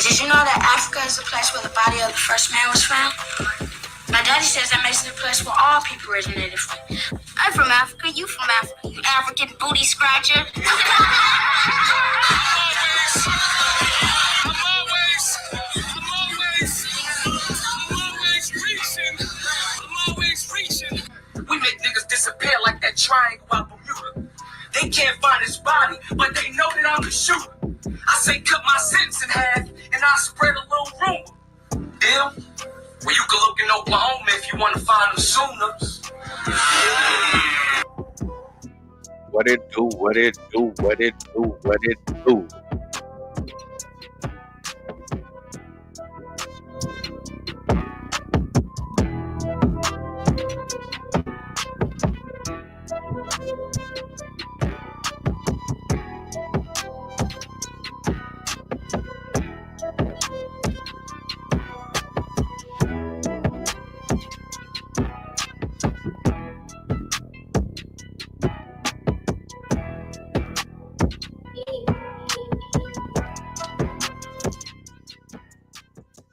Did you know that Africa is the place where the body of the first man was found? My daddy says that makes it a place where all people originated from. I'm from Africa, you from Africa, you African booty scratcher. I'm always reaching. We make niggas disappear like that triangle out Bermuda. They can't find his body, but they know that I'm the shooter. I say cut my sentence in half, and I spread a little rumor. Deal? Well, you can look in Oklahoma if you want to find them Sooners. What it do, what it do, what it do, what it do.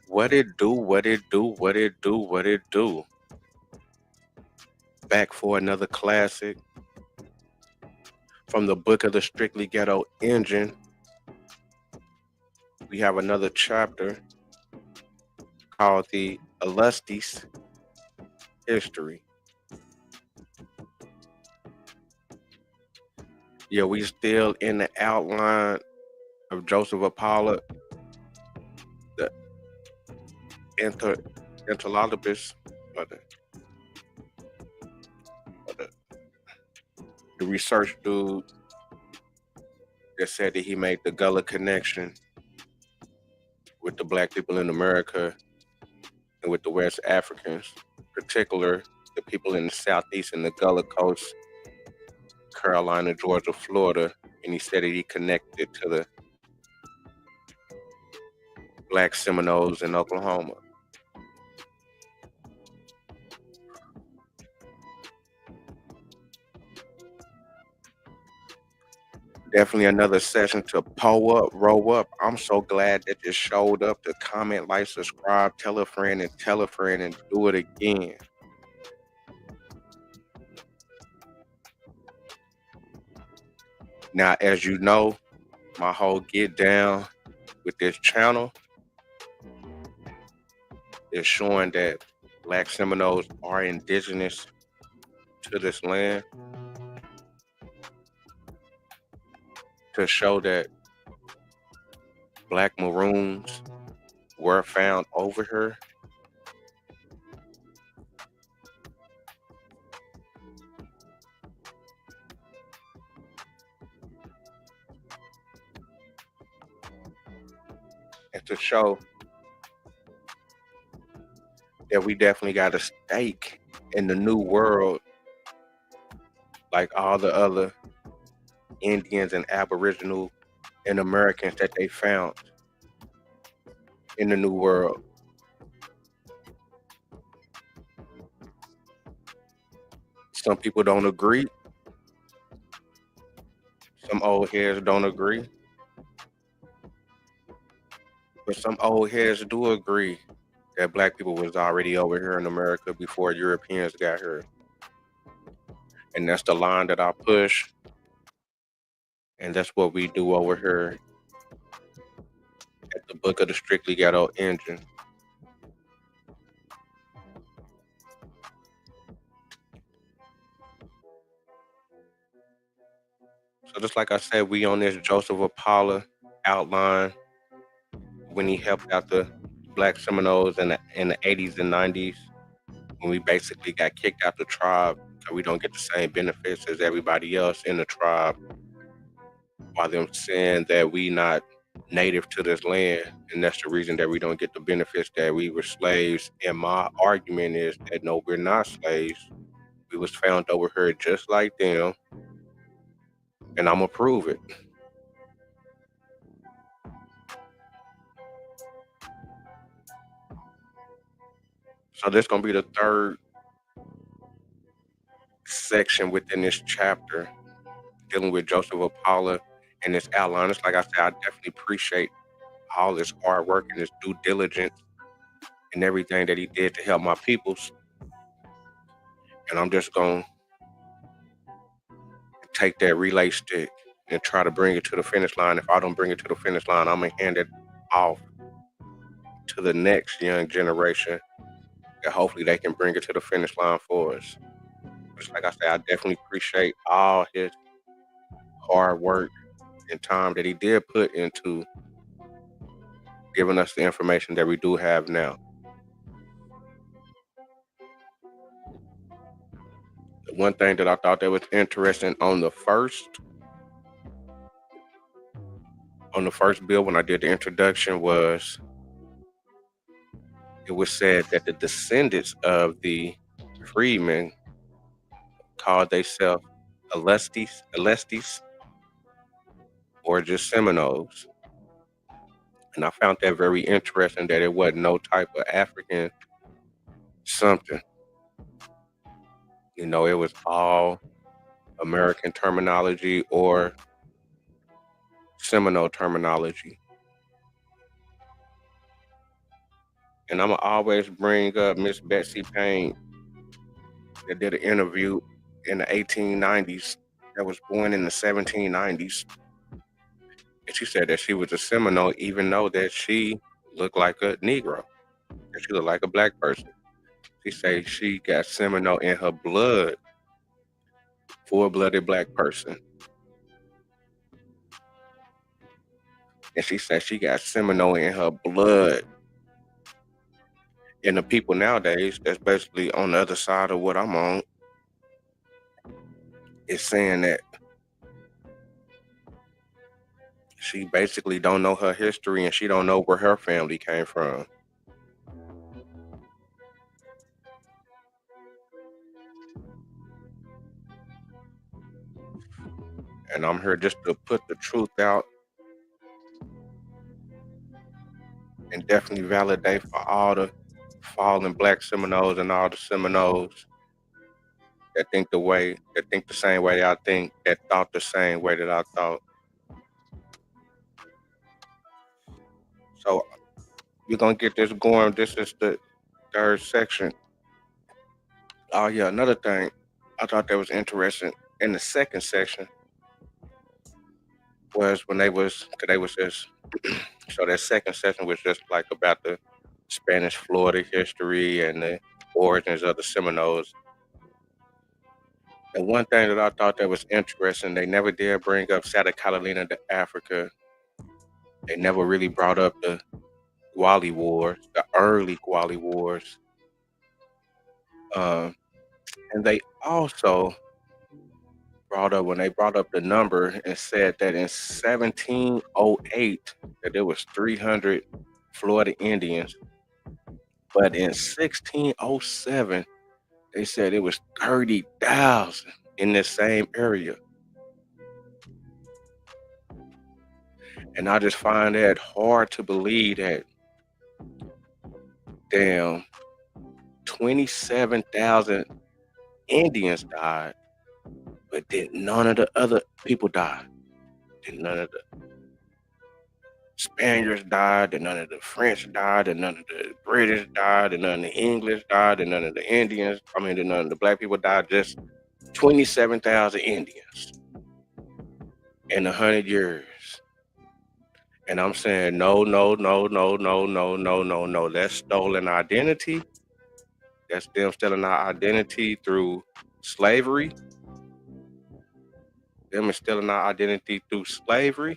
What it do, what it do, what it do, what it do. Back for another classic from the book of the Strictly Ghetto Engine. We have another chapter called the Estelusti History. Yeah, we still in the outline of Joseph Apollo, the interlogibus, or the research dude that said that he made the Gullah connection with the black people in America and with the West Africans, particular the people in the Southeast and the Gullah Coast, Carolina, Georgia, Florida, and he said that he connected to the Black Seminoles in Oklahoma. Definitely another session to pull up, roll up. I'm so glad that you showed up to comment, like, subscribe, tell a friend, and do it again. Now, as you know, my whole get down with this channel is showing that Black Seminoles are indigenous to this land, to show that Black Maroons were found over here. And to show that we definitely got a stake in the new world like all the other Indians and Aboriginal and Americans that they found in the new world. Some people don't agree. Some old heads don't agree. But some old heads do agree that black people was already over here in America before Europeans got here. And that's the line that I push. And that's what we do over here at the Book of the Strictly Ghetto Engine. So just like I said, we on this Joseph Apollo outline when he helped out the Black Seminoles in the 80s and 90s, when we basically got kicked out the tribe so we don't get the same benefits as everybody else in the tribe, while them saying that we not native to this land, and that's the reason that we don't get the benefits, that we were slaves. And my argument is that no, we're not slaves. We was found over here just like them, and I'm gonna prove it. So this gonna be the third section within this chapter, dealing with Joseph Apollo and this outline. It's like I said, I definitely appreciate all his hard work and his due diligence and everything that he did to help my peoples. And I'm just gonna take that relay stick and try to bring it to the finish line. If I don't bring it to the finish line, I'm gonna hand it off to the next young generation, and hopefully they can bring it to the finish line for us. Just like I said, I definitely appreciate all his hard work and time that he did put into giving us the information that we do have now. The one thing that I thought that was interesting on the first bill when I did the introduction was it was said that the descendants of the freedmen called themselves Alestis or just Seminoles. And I found that very interesting that it wasn't no type of African something. You know, it was all American terminology or Seminole terminology. And I'm going to always bring up Miss Betsy Payne that did an interview in the 1890s that was born in the 1790s. And she said that she was a Seminole even though that she looked like a Negro, that she looked like a black person. She said she got Seminole in her blood, full-blooded black person. And she said she got Seminole in her blood. And the people nowadays that's basically on the other side of what I'm on is saying that she basically don't know her history and she don't know where her family came from. And I'm here just to put the truth out and definitely validate for all the fallen black Seminoles and all the Seminoles that think the same way I think, that thought the same way that I thought. So we're gonna get this going. This is the third section. Oh yeah, another thing I thought that was interesting in the second section was when they was just so that second session was just like about the Spanish Florida history and the origins of the Seminoles. And one thing that I thought that was interesting, they never did bring up Santa Catalina to Africa. They never really brought up the Guali Wars, the early Guali Wars. Um, and they also when they brought up the number and said that in 1708 that there was 300 Florida Indians, but in 1607 they said it was 30,000 in the same area. And I just find that hard to believe that damn 27,000 Indians died, but did none of the other people die. Did none of the Spaniards died, and none of the French died, and none of the British died, and none of the English died, and none of the Indians, and none of the black people died, just 27,000 Indians in 100 years. And I'm saying, no, no, no, no, no, no, no, no, no. That's stolen identity. That's them stealing our identity through slavery. Them is stealing our identity through slavery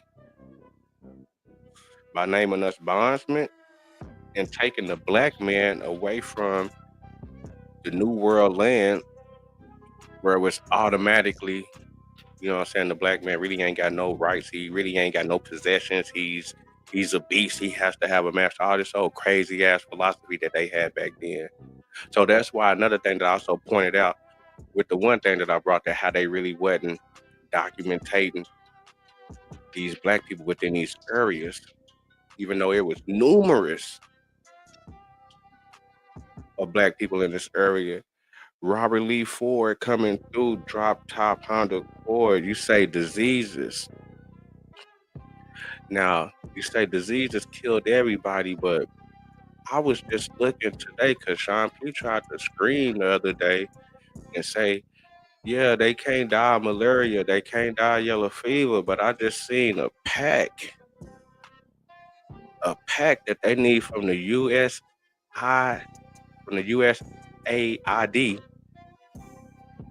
by naming us bondsmen and taking the black man away from the New World land where it was automatically, you know what I'm saying, the black man really ain't got no rights. He really ain't got no possessions. He's a beast. He has to have a master. All this old crazy ass philosophy that they had back then. So that's why another thing that I also pointed out with the one thing that I brought that how they really wasn't documenting these black people within these areas, even though it was numerous of black people in this area. Robert Lee Ford coming through, drop top Honda Accord. You say diseases. Now, you say diseases killed everybody, but I was just looking today because Sean P tried to scream the other day and say, yeah, they can't die of malaria, they can't die of yellow fever, but I just seen a pack that they need from the from the USAID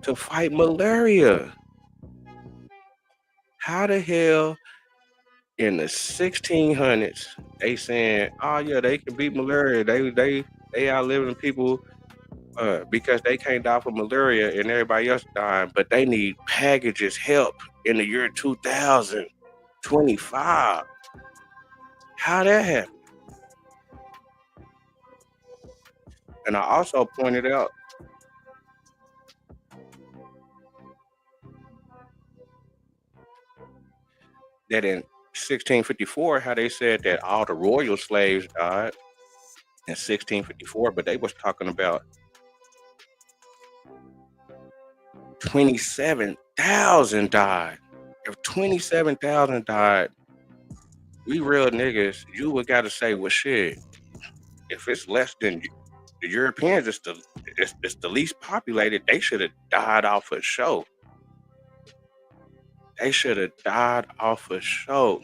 to fight malaria. How the hell in the 1600s they saying, oh yeah, they can beat malaria. They outliving people because they can't die from malaria and everybody else dying, but they need packages help in the year 2025. How that happened? And I also pointed out that in 1654, how they said that all the royal slaves died in 1654, but they was talking about 27,000 died. If 27,000 died, we real niggas, you would gotta say, well, shit. If it's less than the Europeans, it's the least populated. They should have died off a show. They should have died off a show,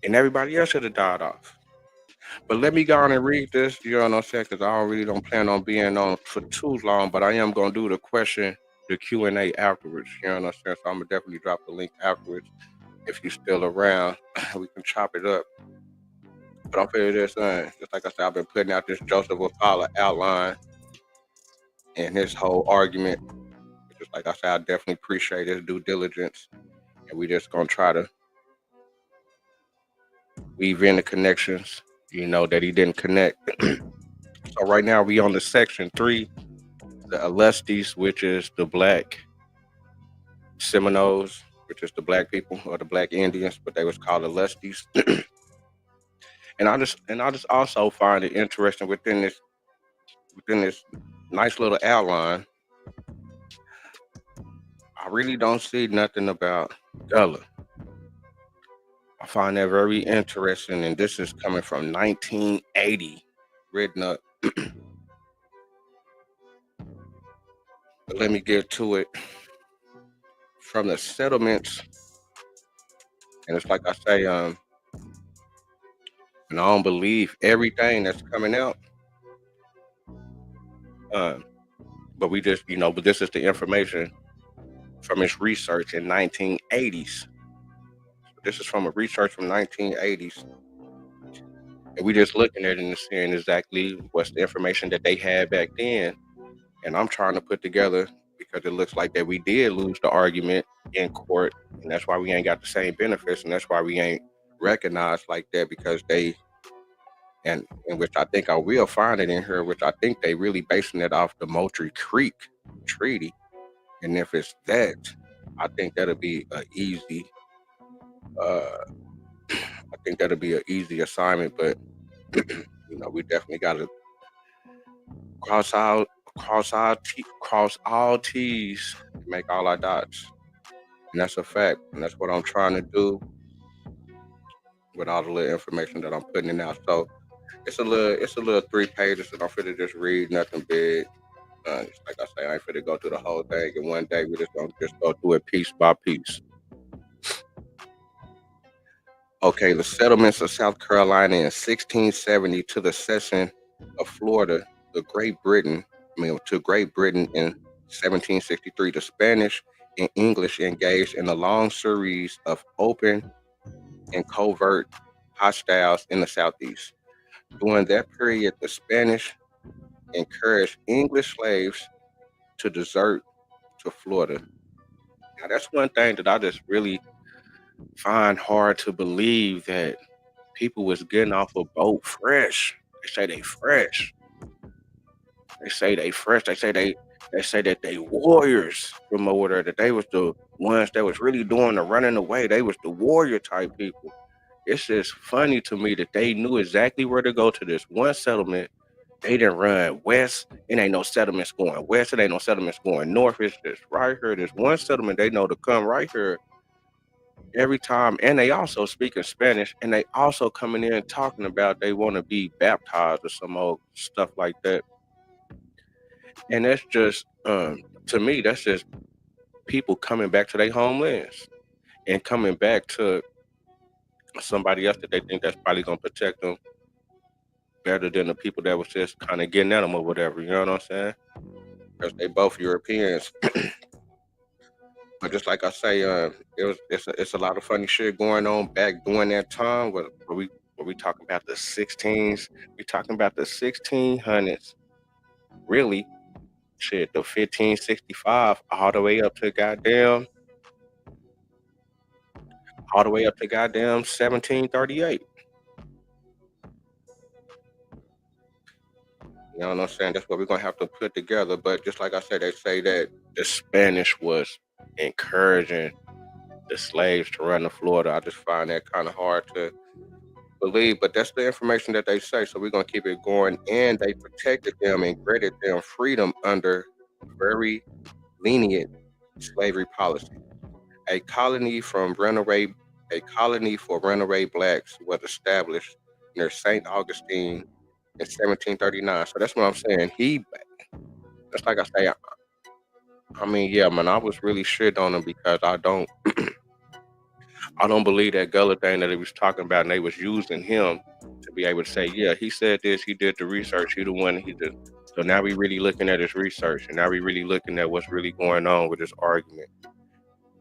and everybody else should have died off. But let me go on and read this, you know what I'm saying? Because I really don't plan on being on for too long, but I am going to do the question, the Q&A afterwards, you know what I'm saying? So I'm going to definitely drop the link afterwards. If you're still around, we can chop it up. But I'm feeling this, just like I said, I've been putting out this Joseph Apollo outline and his whole argument. Just like I said, I definitely appreciate his due diligence. And we just going to try to weave in the connections, that he didn't connect. So right now we on the section 3, the Alestis, which is the black Seminoles, which is the black people or the black Indians, but they was called Alestis. and I just also find it interesting within this nice little outline. I really don't see nothing about Gullah. I find that very interesting, and this is coming from 1980, written up. But let me get to it. From the settlements, and it's like I say, and I don't believe everything that's coming out. But we just, but this is the information from his research in 1980s. This is from a research from 1980s. And we just looking at it and seeing exactly what's the information that they had back then. And I'm trying to put together, because it looks like that we did lose the argument in court, and that's why we ain't got the same benefits, and that's why we ain't recognized like that, because they, and which I think I will find it in here, which I think they really basing it off the Moultrie Creek Treaty. And if it's that, I think that'll be a easy I think that'll be an easy assignment, but we definitely gotta cross out cross all T's, make all our dots. And that's a fact. And that's what I'm trying to do with all the little information that I'm putting in out. So it's a little 3 pages, and I'm finna just read nothing big. Just like I say, I ain't finna go through the whole thing in one day. We just gonna go through it piece by piece. Okay, the settlements of South Carolina in 1670 to the cession of Florida, to Great Britain in 1763. The Spanish and English engaged in a long series of open and covert hostiles in the Southeast. During that period, the Spanish encouraged English slaves to desert to Florida. Now, that's one thing that I just really find hard to believe, that people was getting off a boat fresh. They say they fresh. They say they fresh. They say that they warriors from over there, that they was the ones that was really doing the running away. They was the warrior type people. It's just funny to me that they knew exactly where to go to this one settlement. They didn't run west. It ain't no settlements going west. It ain't no settlements going north. It's just right here. There's one settlement they know to come right here every time, and they also speaking Spanish, and they also coming in talking about they want to be baptized or some old stuff like that. And that's just, to me, that's just people coming back to their homelands and coming back to somebody else that they think that's probably gonna protect them better than the people that was just kind of getting at them or whatever. You know what I'm saying? Because they both Europeans. But just like I say, it's a lot of funny shit going on back during that time. Where we talking about the 16s? We talking about the 1600s. Really, shit, the 1565 all the way up to goddamn 1738. You know what I'm saying? That's what we're gonna have to put together. But just like I said, they say that the Spanish was encouraging the slaves to run to Florida. I just find that kind of hard to believe, but that's the information that they say. So we're gonna keep it going. And they protected them and granted them freedom under very lenient slavery policy. A colony from runaway, a colony for runaway blacks was established near St. Augustine in 1739. So that's what I'm saying. That's like I say. I mean, yeah, man, I was really shit on him because I don't believe that Gullah thing that he was talking about, and they was using him to be able to say, yeah, he said this, he did the research, he the one, he did. So now we really looking at his research, and now we really looking at what's really going on with this argument.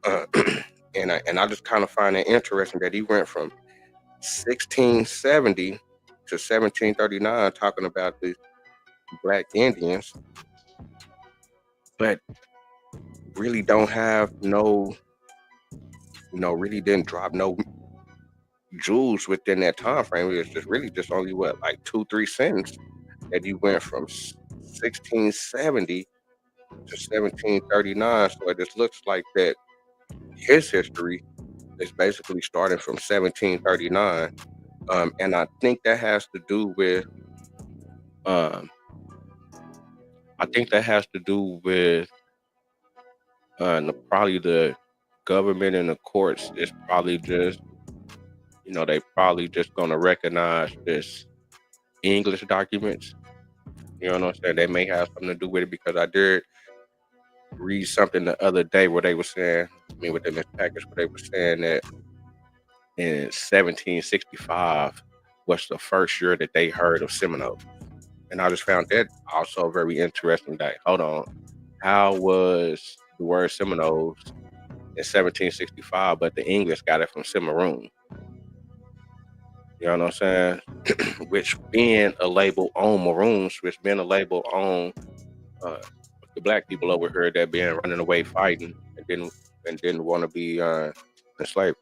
Uh, and I just kind of find it interesting that he went from 1670 to 1739 talking about the black Indians, but really don't have really didn't drop no jewels within that time frame. It was just really just only what, like 2-3 cents that he went from 1670 to 1739. So it just looks like that his history is basically starting from 1739. And I think that has to do with um, probably the government and the courts is probably just, they probably just gonna recognize this English documents. You know what I'm saying? They may have something to do with it because I did read something the other day where they were saying, I mean, within this package, where they were saying that in 1765 was the first year that they heard of Seminoles. And I just found that also very interesting. That, hold on, how was the word Seminoles in 1765, but the English got it from Cimarron? You know what I'm saying? Which being a label on Maroons, which being a label on uh, the black people over here that been running away fighting and didn't want to be enslaved.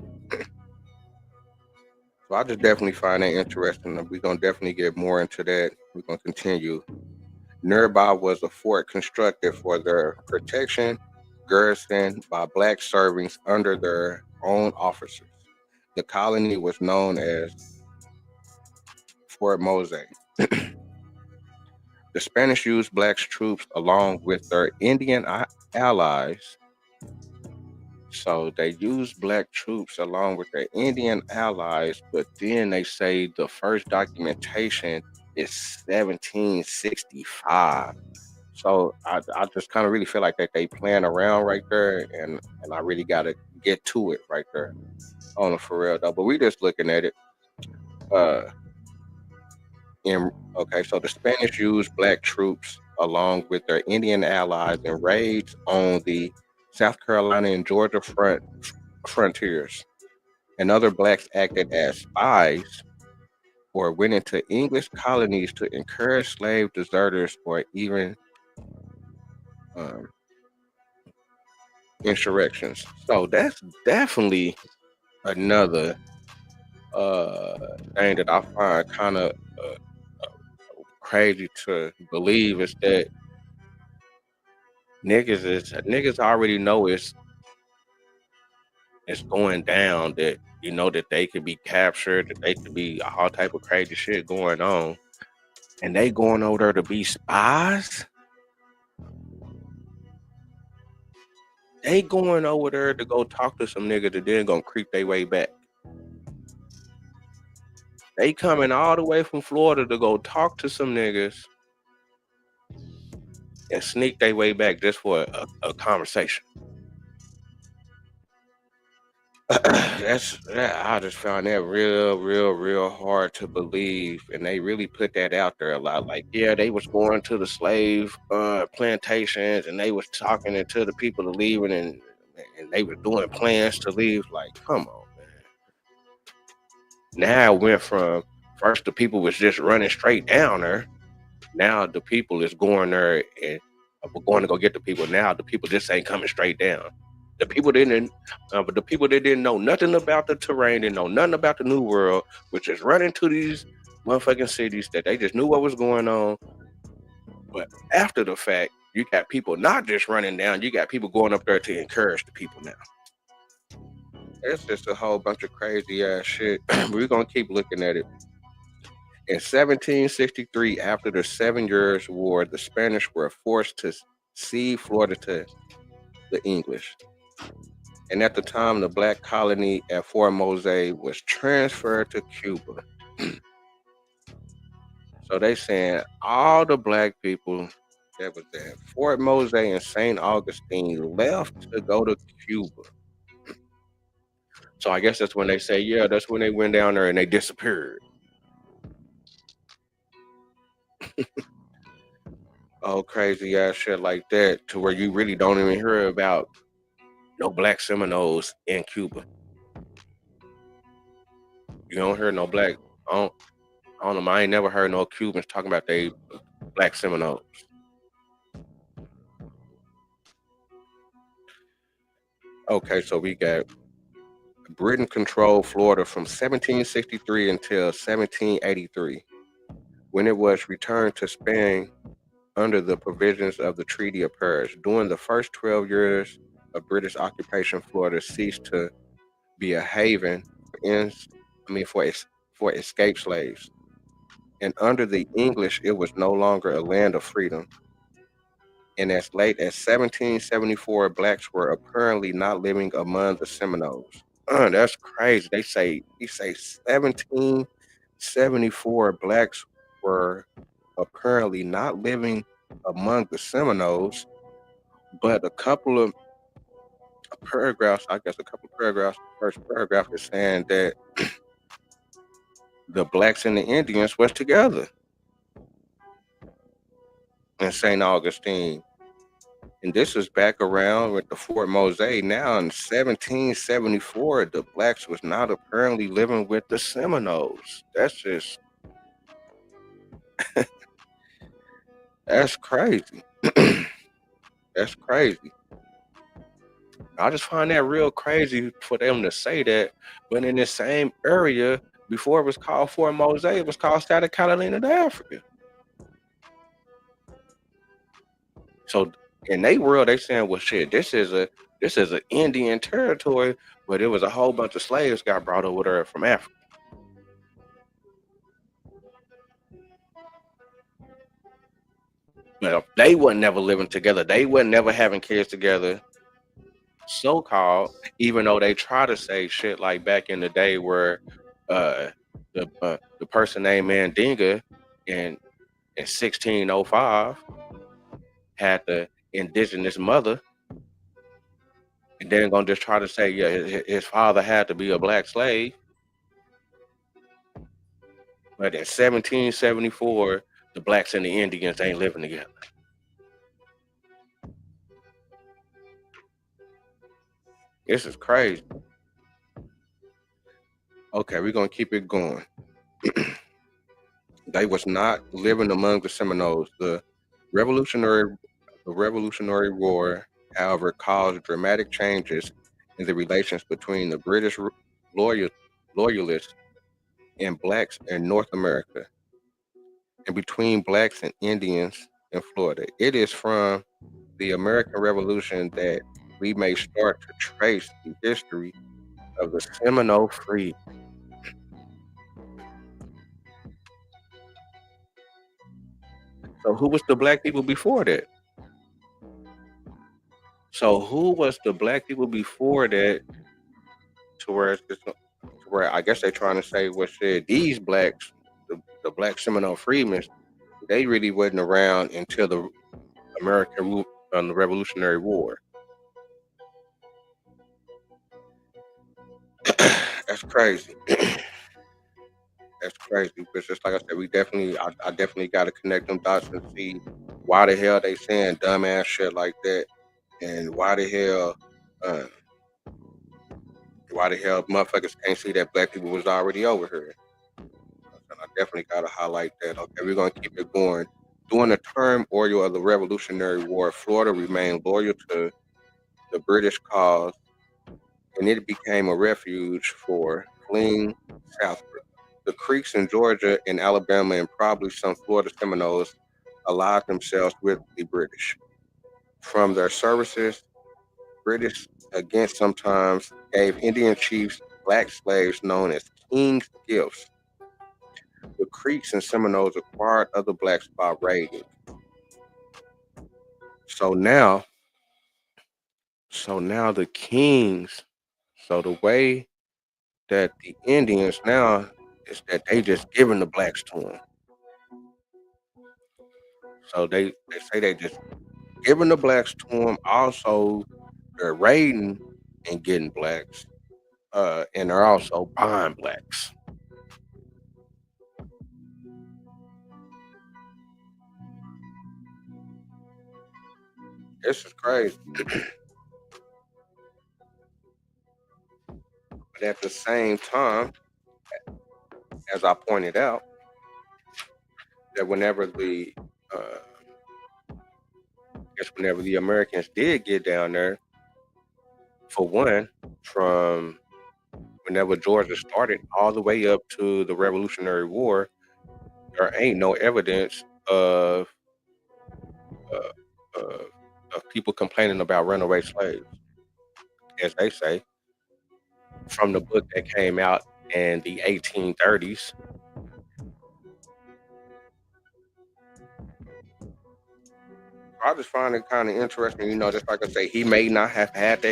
So I just definitely find that interesting. We're gonna definitely get more into that. We're gonna continue. Nearby was a fort constructed for their protection, garrisoned by black servants under their own officers. The colony was known as Fort Mose. The Spanish used black troops along with their Indian allies. So they used black troops along with their Indian allies, but then they say the first documentation is 1765. So I just kind of really feel like that they playing around right there, and I really got to get to it right there on the for real though. But we just looking at it. Uh, okay, so the Spanish used black troops along with their Indian allies in raids on the South Carolina and Georgia frontiers, and other blacks acted as spies or went into English colonies to encourage slave deserters or even um, insurrections. So that's definitely another uh, thing that I find kind of crazy to believe is that niggas already know it's going down, that that they could be captured, that they could be all type of crazy shit going on, and they going over there to be spies. They going over there to go talk to some niggas that then gonna creep their way back. They coming all the way from Florida to go talk to some niggas and sneak their way back just for a conversation. I just found that real hard to believe, and they really put that out there a lot. Like, yeah, they was going to the slave plantations, and they was talking to the people to leaving, and they was doing plans to leave. Like, come on, man. Now it went from first the people was just running straight down there. Now the people is going there and we're going to go get the people. Now the people just ain't coming straight down. But the people that didn't know nothing about the terrain, didn't know nothing about the new world, which is running to these motherfucking cities that they just knew what was going on. But after the fact, you got people not just running down, you got people going up there to encourage the people now. It's just a whole bunch of crazy ass shit. We're gonna keep looking at it. In 1763, after the 7 Years' War, the Spanish were forced to cede Florida to the English. And at the time, the black colony at Fort Mose was transferred to Cuba. So they saying all the black people that was at Fort Mose and St. Augustine left to go to Cuba. So I guess that's when they say, yeah, that's when they went down there and they disappeared. Oh, crazy ass shit like that, to where you really don't even hear about no black Seminoles in Cuba. You don't hear no black. I don't know. I ain't never heard no Cubans talking about they black Seminoles. Okay, so we got Britain controlled Florida from 1763 until 1783, when it was returned to Spain under the provisions of the Treaty of Paris. During the first 12 years of British occupation, Florida ceased to be a haven for escaped slaves. And under the English, it was no longer a land of freedom. And as late as 1774, blacks were apparently not living among the Seminoles. That's crazy. They say 1774 blacks were apparently not living among the Seminoles, but a couple of paragraphs, I guess a couple of paragraphs, the first paragraph is saying that the blacks and the Indians was together in St. Augustine. And this is back around with the Fort Mose. Now in 1774, the blacks was not apparently living with the Seminoles. That's crazy. That's crazy. I just find that real crazy for them to say that. But in the same area, before it was called Fort Mose, it was called South Carolina to Africa. So in their world, they saying, well, shit, this is an Indian territory, but it was a whole bunch of slaves got brought over there from Africa. Well, they wasn't never living together. They wasn't never having kids together. So called, even though they try to say shit like back in the day where uh the person named Mandinga in 1605 had the indigenous mother, and then gonna just try to say, yeah, his father had to be a black slave. But in 1774, the blacks and the Indians ain't living together. This is crazy. Okay, we're gonna keep it going. They was not living among the Seminoles. Revolutionary the Revolutionary War, however, caused dramatic changes in the relations between the British loyal, loyalists and blacks in North America, and between blacks and Indians in Florida. It is from the American Revolution that we may start to trace the history of the Seminole freedom. So who was the black people before that? So who was the black people before that to where to where I guess they're trying to say what said these blacks, the black Seminole freedmen, they really wasn't around until the the Revolutionary War. That's crazy. That's crazy. Because just like I said, I definitely got to connect them dots and see why the hell they saying dumbass shit like that, and uh, why the hell motherfuckers can't see that black people was already over here. And I definitely got to highlight that. Okay, we're gonna keep it going. During the turmoil of the Revolutionary War, Florida remained loyal to the British cause, and it became a refuge for fleeing southward. The Creeks in Georgia and Alabama, and probably some Florida Seminoles, allied themselves with the British. From their services, British against sometimes gave Indian chiefs black slaves known as king's gifts. The Creeks and Seminoles acquired other blacks by raiding. So now, so now the kings, so the way that the Indians now is that they just giving the blacks to them. So they say they just giving the blacks to them. Also, they're raiding and getting blacks, and they're also buying blacks. This is crazy. But at the same time, as I pointed out, that uh, whenever the Americans did get down there, for one, from whenever Georgia started all the way up to the Revolutionary War, there ain't no evidence uh, uh, of people complaining about runaway slaves, as they say, from the book that came out in the 1830s. I just find it kind of interesting, just like I say, he may not have had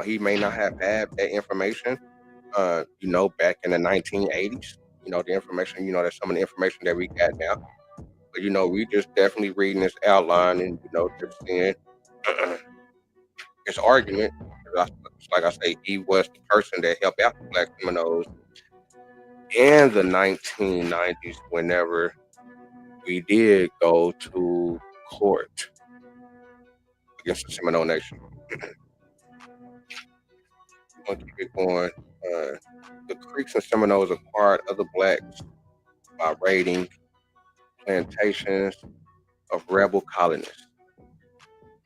he may not have had that information, back in the 1980s. The information, that's some of the information that we got now. But we just definitely reading this outline and just seeing his argument. Just like I say, he was the person that helped out the Black Seminoles in the 1990s. Whenever we did go to court against the Seminole Nation, we're gonna keep it going. Uh, the Creeks and Seminoles acquired other blacks by raiding plantations of rebel colonists.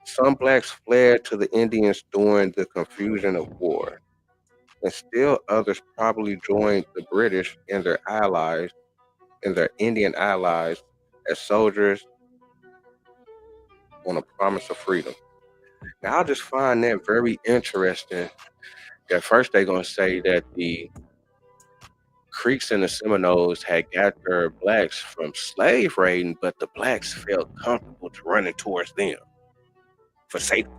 Some blacks fled to the Indians during the confusion of war, and still others probably joined the British and their Indian allies as soldiers on a promise of freedom. Now, I just find that very interesting. At first, they're gonna say that the Creeks and the Seminoles had got their blacks from slave raiding, but the blacks felt comfortable to running towards them for safety,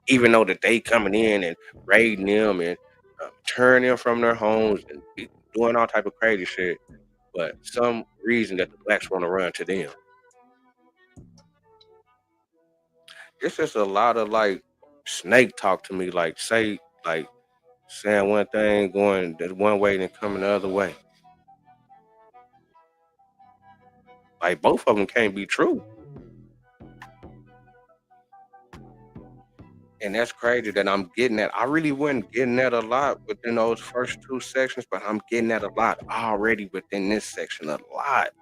even though that they coming in and raiding them and turning them from their homes and doing all type of crazy shit. But some reason that the blacks want to run to them. It's just a lot of like snake talk to me, like saying one thing, going that one way, then coming the other way. Like both of them can't be true. And that's crazy that I'm getting that. I really wasn't getting that a lot within those first two sections, but I'm getting that a lot already within this section. A lot.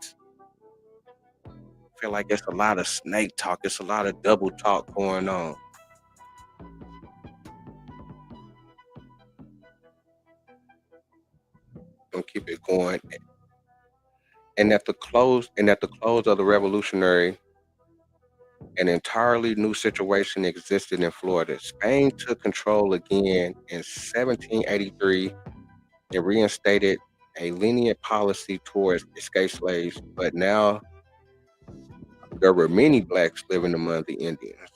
I feel like it's a lot of snake talk. It's a lot of double talk going on. I'm keep it going. And at the close of the Revolutionary, an entirely new situation existed in Florida. Spain took control again in 1783 and reinstated a lenient policy towards escaped slaves, but now there were many blacks living among the Indians.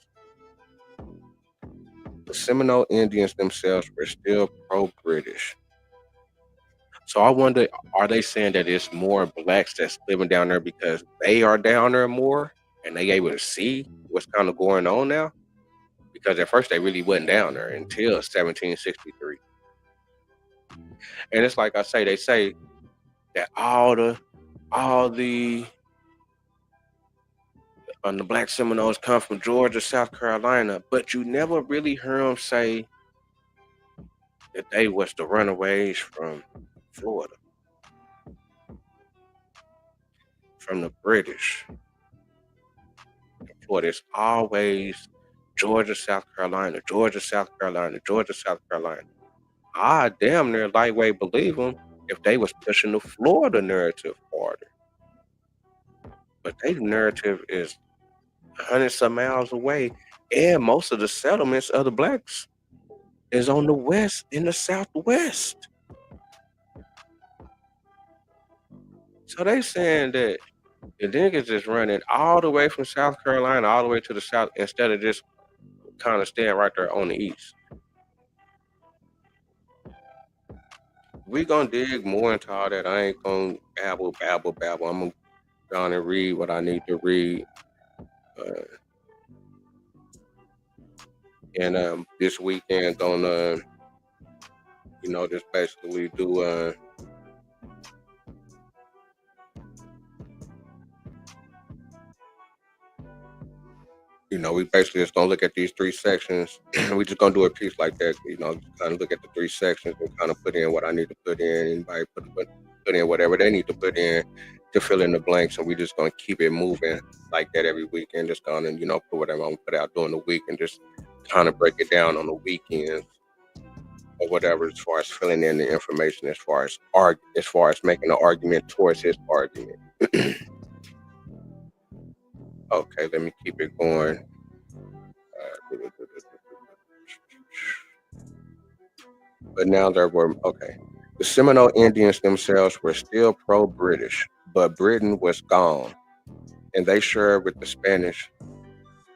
the Seminole Indians themselves were still pro-British. So I wonder, are they saying that it's more blacks that's living down there because they are down there more and they able to see what's kind of going on now? Because at first they really wasn't down there until 1763. And it's like I say, they say that all the the black Seminoles come from Georgia, South Carolina, but you never really hear them say that they was the runaways from Florida, from the British. Florida is always Georgia, South Carolina, Georgia, South Carolina, Georgia, South Carolina. I damn near lightweight believe them if they was pushing the Florida narrative harder. But their narrative is hundreds of miles away, and most of the settlements of the blacks is on the west in the southwest. So they saying that the niggas is running all the way from South Carolina all the way to the south instead of just kind of staying right there on the east. We gonna dig more into all that. I ain't gonna babble. I'm gonna go on and read what I need to read. Uh, and this weekend gonna, just basically do we basically just gonna look at these three sections. We just gonna do a piece like that, kind of look at the three sections and kind of put in what I need to put in. Anybody put in whatever they need to put in to fill in the blanks, and we just gonna keep it moving like that every weekend. Just gonna, put whatever I'm gonna put out during the week and just kind of break it down on the weekends or whatever, as far as filling in the information, as far as making an argument towards his argument. Okay, let me keep it going. But now there were, okay. The Seminole Indians themselves were still pro-British, but Britain was gone, and they shared with the Spanish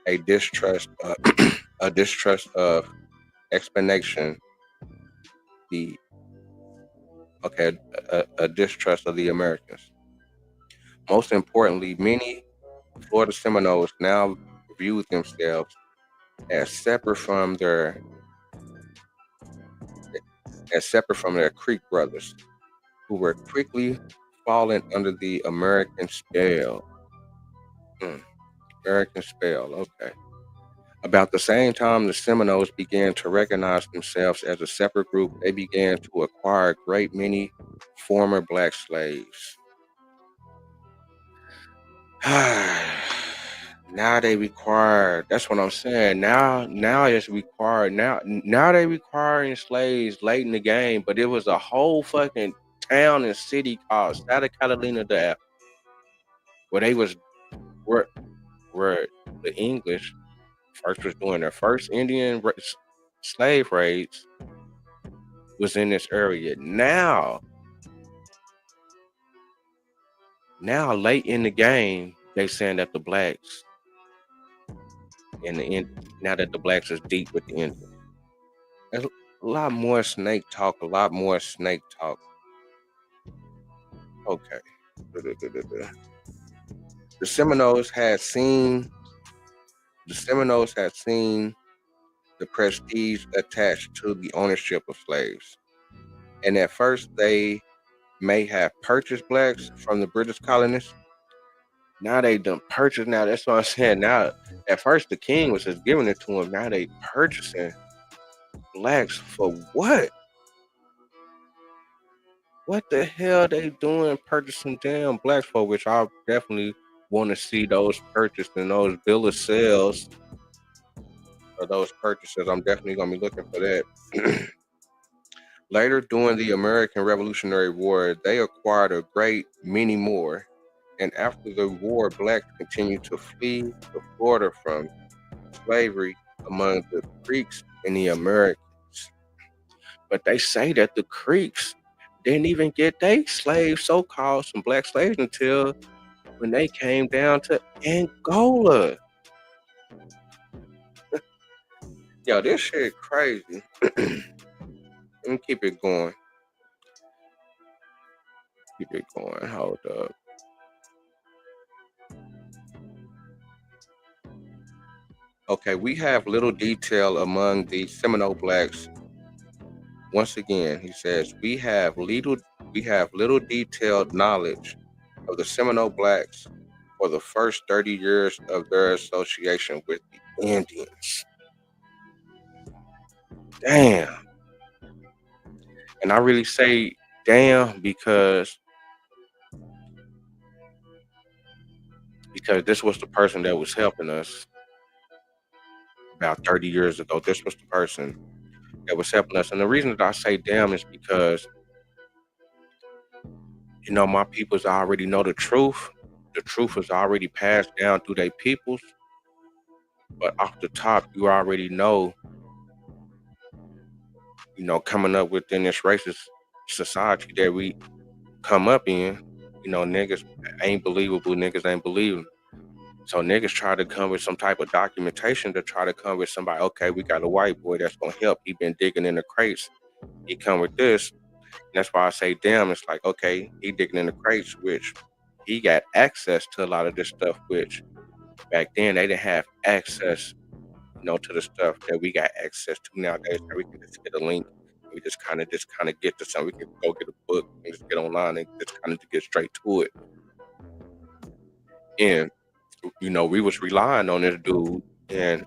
a distrust, a distrust of explanation. The okay, a distrust of the Americans. Most importantly, many Florida Seminoles now viewed themselves as separate from their Creek brothers, who were quickly falling under the American spell. American spell, okay. About the same time the Seminoles began to recognize themselves as a separate group, they began to acquire a great many former black slaves. Now they require, that's what I'm saying. Now it's required. Now they requiring slaves late in the game, but it was a whole fucking town and city called Santa Catalina where they was where the English first was doing their first slave raids was in this area. Now late in the game, they saying that the blacks now that the blacks is deep with the Indians. There's a lot more snake talk. Okay. The Seminoles had seen the prestige attached to the ownership of slaves. And at first they may have purchased blacks from the British colonists. Now they done purchased. Now that's what I'm saying. Now, at first the king was just giving it to him. Now they purchasing blacks for what? What the hell they doing purchasing damn blacks for? Which I definitely want to see those purchased and those bill of sales or those purchases. I'm definitely gonna be looking for that. Later, during the American Revolutionary War, they acquired a great many more. And after the war, blacks continued to flee to Florida from slavery among the Creeks and the Americans. But they say that the Creeks didn't even get their slaves, so-called some black slaves, until when they came down to Angola. Yo, this shit crazy. Let me keep it going. Keep it going. Hold up. Okay, we have little detail among the Seminole blacks. Once again, he says we have little detailed knowledge of the Seminole blacks for the first 30 years of their association with the Indians. Damn. And I really say damn because this was the person that was helping us about 30 years ago. This was the person that was helping us. And the reason that I say damn is because, my peoples already know the truth. The truth is already passed down through their peoples. But off the top, you already know, coming up within this racist society that we come up in, niggas ain't believable, niggas ain't believing. So niggas try to come with some type of documentation to try to come with somebody, okay, we got a white boy that's gonna help. He been digging in the crates. He come with this. And that's why I say, damn, it's like, okay, he digging in the crates, which he got access to a lot of this stuff, which back then they didn't have access, to the stuff that we got access to nowadays. Where we can just get a link. We just kind of get to something. We can go get a book and just get online and just kind of get straight to it. And we was relying on this dude, and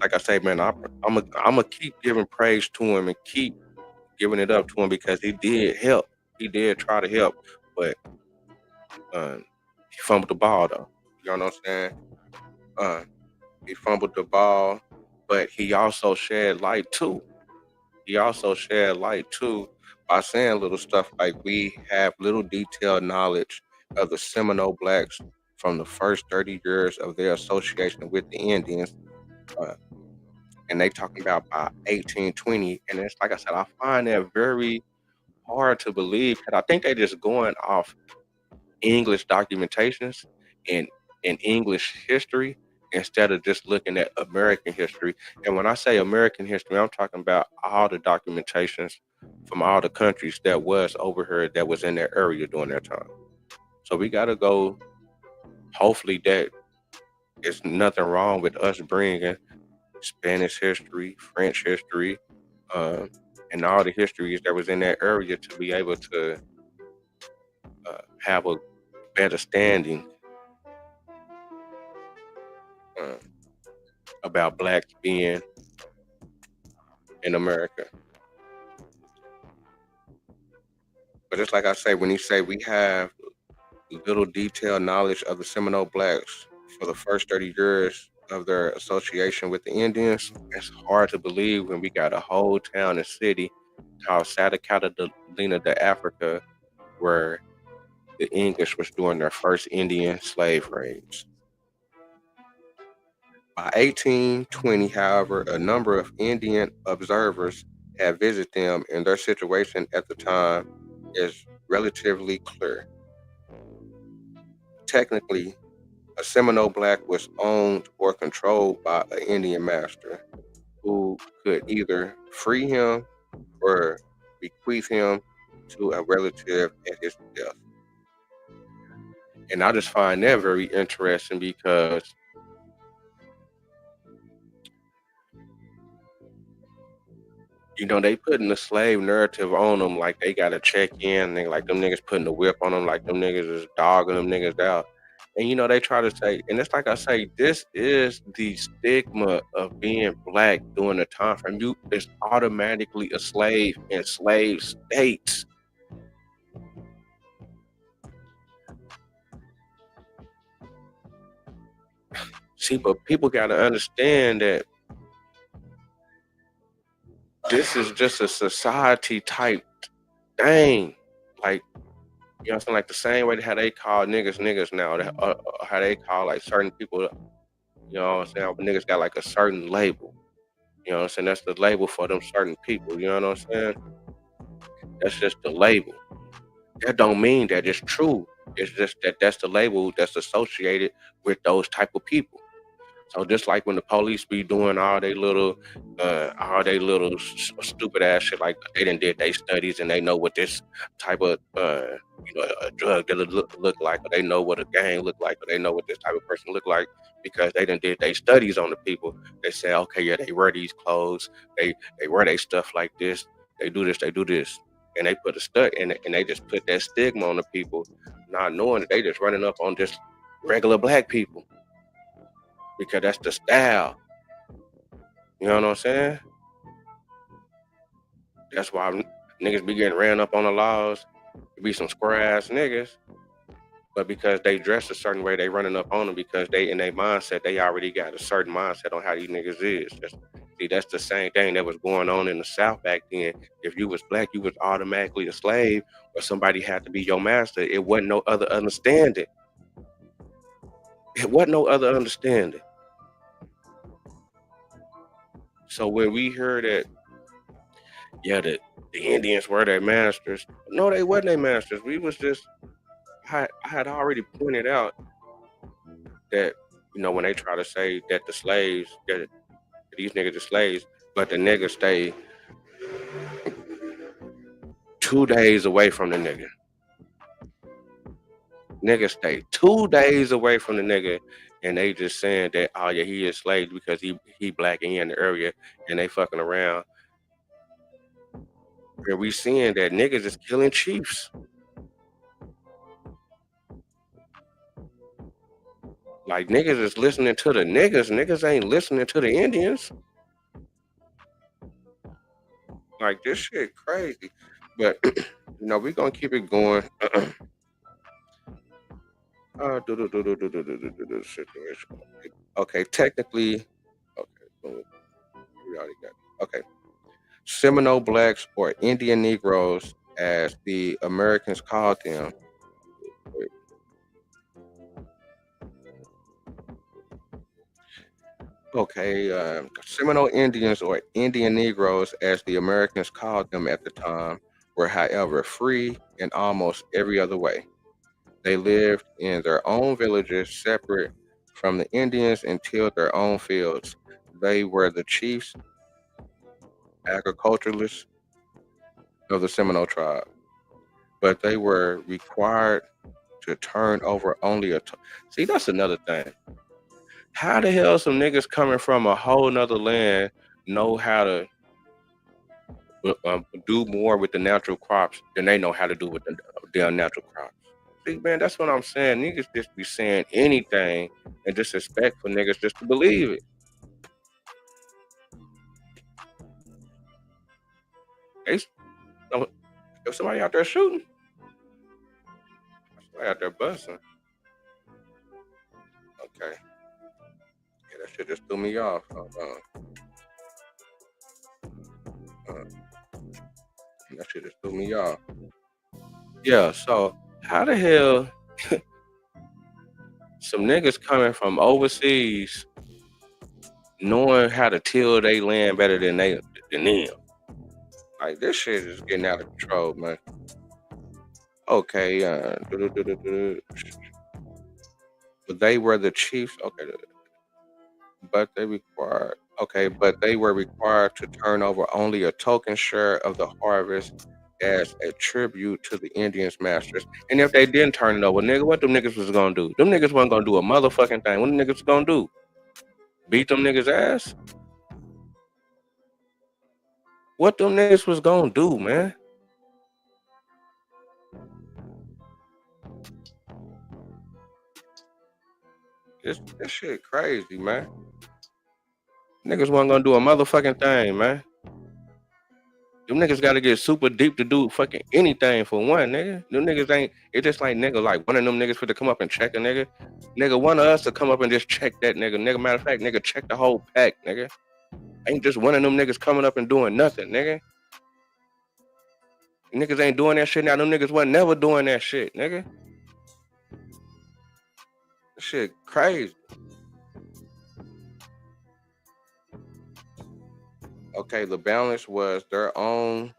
like I say, man, I'm gonna keep giving praise to him and keep giving it up to him because he did help. He did try to help, but he fumbled the ball though. You know what I'm saying? Uh, he fumbled the ball, but he also shed light too. He also shed light too by saying little stuff like we have little detailed knowledge of the Seminole blacks from the first 30 years of their association with the Indians. Uh, and they talking about by 1820. And it's like I said, I find that very hard to believe because I think they just going off English documentations and English history instead of just looking at American history. And when I say American history, I'm talking about all the documentations from all the countries that was over here that was in that area during that time. So we got to go. Hopefully, that it's nothing wrong with us bringing Spanish history, French history, uh, and all the histories that was in that area to be able to have a better standing uh, about blacks being in America. But it's like I say, when he say we have little detailed knowledge of the Seminole blacks for the first 30 years of their association with the Indians, it's hard to believe when we got a whole town and city called Santa Catalina de Africa where the English was doing their first Indian slave raids. By 1820, however, a number of Indian observers had visited them, and their situation at the time is relatively clear. Technically, a Seminole black was owned or controlled by an Indian master who could either free him or bequeath him to a relative at his death. And I just find that very interesting because they putting the slave narrative on them like they gotta check in. They like them niggas putting the whip on them like them niggas is dogging them niggas out. And they try to say, and it's like I say, this is the stigma of being black during the time frame. You is automatically a slave in slave states. See, but people gotta understand that this is just a society type thing. Like, you know what I'm saying? Like the same way how they call niggas niggas now, how they call like certain people, what I'm saying? Niggas got like a certain label. You know what I'm saying? That's the label for them certain people. You know what I'm saying? That's just the label. That don't mean that it's true. It's just that that's the label that's associated with those type of people. So just like when the police be doing all they little stupid ass shit, like they done did they studies and they know what this type of a drug dealer look like, or they know what a gang look like, or they know what this type of person look like because they done did they studies on the people. They say, okay, yeah, they wear these clothes, they wear they stuff like this, they do this, and they put a and they just put that stigma on the people, not knowing that they just running up on just regular black people because that's the style. You know what I'm saying? That's why niggas be getting ran up on the laws. It be some square ass niggas, but because they dress a certain way, they running up on them because they in their mindset, they already got a certain mindset on how these niggas is. See, that's the same thing that was going on in the South back then. If you was black, you was automatically a slave, or somebody had to be your master. It wasn't no other understanding. It wasn't no other understanding. So when we hear that, yeah, the Indians were their masters. No, they wasn't their masters. We was just I had already pointed out that when they try to say that the slaves that these niggas are slaves, but the niggas stay 2 days away from the nigga. Niggas stay 2 days away from the nigga, and they just saying that oh yeah he is slave because he black and he in the area, and they fucking around. And we seeing that niggas is killing chiefs. Like niggas is listening to the niggas. Niggas ain't listening to the Indians. Like this shit crazy. But we gonna keep it going. Situation. Okay, technically, okay, we already got. Okay, Seminole blacks or Indian Negroes, as the Americans called them. Okay, Seminole Indians or Indian Negroes, as the Americans called them at the time, were, however, free in almost every other way. They lived in their own villages, separate from the Indians, and tilled their own fields. They were the chiefs, agriculturalists of the Seminole tribe, but they were required to turn over only See, that's another thing. How the hell some niggas coming from a whole nother land know how to do more with the natural crops than they know how to do with their natural crops? See, man, that's what I'm saying. Niggas just be saying anything and just expect for niggas just to believe it. They, if somebody out there shooting, somebody out there busting. Okay. Yeah, that shit just threw me off. That shit just threw me off. Yeah, so how the hell some niggas coming from overseas knowing how to till their land better than them? Like this shit is getting out of control, man. Okay, but they were the chiefs. Okay, but they were required to turn over only a token share of the harvest as a tribute to the Indians' masters. And if they didn't turn it over, nigga, what them niggas was gonna do? Them niggas wasn't gonna do a motherfucking thing. What them niggas was gonna do? Beat them niggas' ass? What them niggas was gonna do, man? This shit crazy, man. Niggas wasn't gonna do a motherfucking thing, man. Them niggas gotta get super deep to do fucking anything for one, nigga. Them niggas ain't. It's just like nigga, like one of them niggas for to come up and check a nigga. Nigga, one of us to come up and just check that nigga. Nigga, matter of fact, nigga, check the whole pack, nigga. Ain't just one of them niggas coming up and doing nothing, nigga. Niggas ain't doing that shit now. Them niggas wasn't never doing that shit, nigga. That shit crazy. Okay, the balance was their own.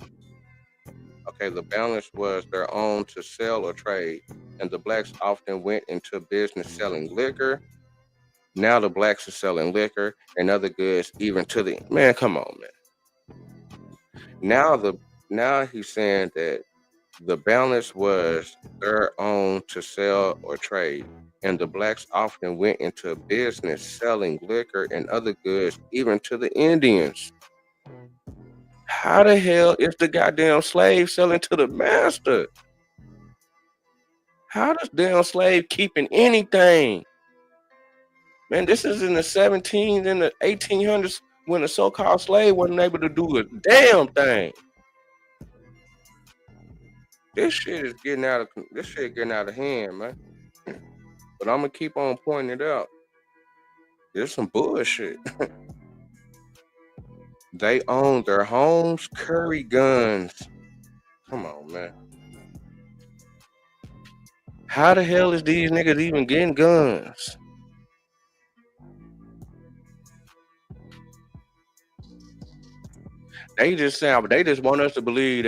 Okay, the balance was their own to sell or trade, and the blacks often went into business selling liquor, Now the blacks are selling liquor and other goods even to the man. Come on, man. Now now he's saying that the balance was their own to sell or trade, and the blacks often went into business selling liquor and other goods even to the Indians. How the hell is the goddamn slave selling to the master? How does damn slave keeping anything? Man, this is in the 17s and the 1800s when the so-called slave wasn't able to do a damn thing. This shit getting out of hand, man. But I'm gonna keep on pointing it out. There's some bullshit. They own their homes, carry guns. Come on, man. How the hell is these niggas even getting guns? They just want us to believe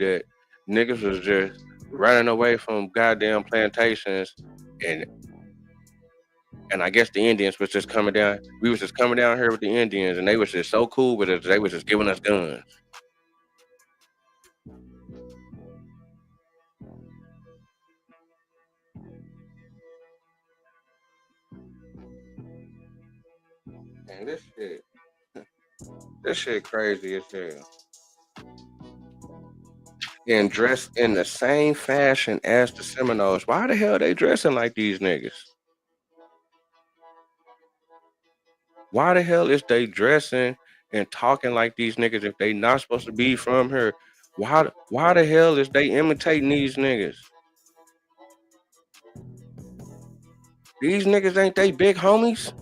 that niggas was just running away from goddamn plantations and I guess the Indians was just coming down. We was just coming down here with the Indians and they was just so cool with us. They was just giving us guns. Man, this shit crazy as hell. And dressed in the same fashion as the Seminoles. Why the hell they dressing like these niggas? Why the hell is they dressing and talking like these niggas if they not supposed to be from here? Why the hell is they imitating these niggas? These niggas ain't they big homies?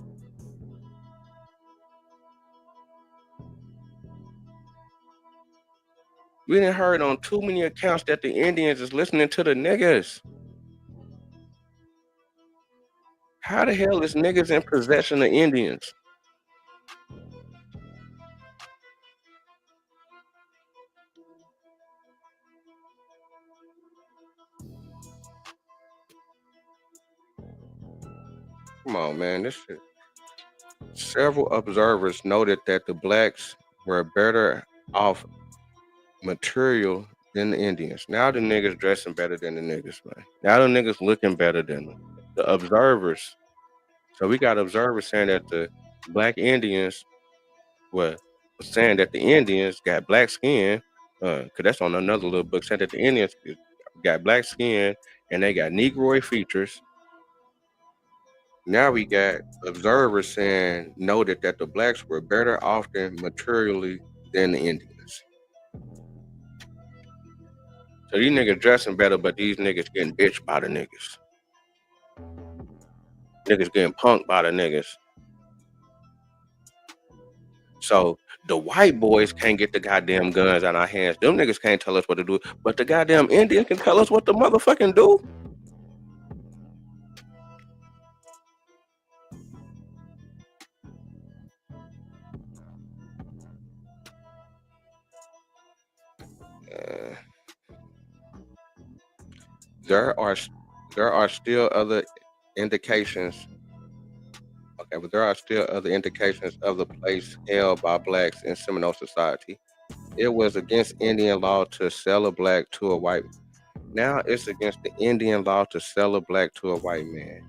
We done heard on too many accounts that the Indians is listening to the niggas. How the hell is niggas in possession of Indians? Come on, man. This shit. Several observers noted that the blacks were better off material than the Indians. Now the niggas dressing better than the niggas, man. Now the niggas looking better than them. The observers. So we got observers saying that the black Indians were saying that the Indians got black skin. Cause that's on another little book saying that the Indians got black skin and they got Negroid features. Now we got observers saying noted that the blacks were better off than materially than the Indians. So these niggas dressing better, but these niggas getting bitched by the niggas. Niggas getting punked by the niggas. So the white boys can't get the goddamn guns out our hands. Them niggas can't tell us what to do, but the goddamn Indians can tell us what to motherfucking do. Uh, there are there are still other indications. Okay, but there are still other indications of the place held by blacks in Seminole society. It was against Indian law to sell a black to a white. Now it's against the Indian law to sell a black to a white man.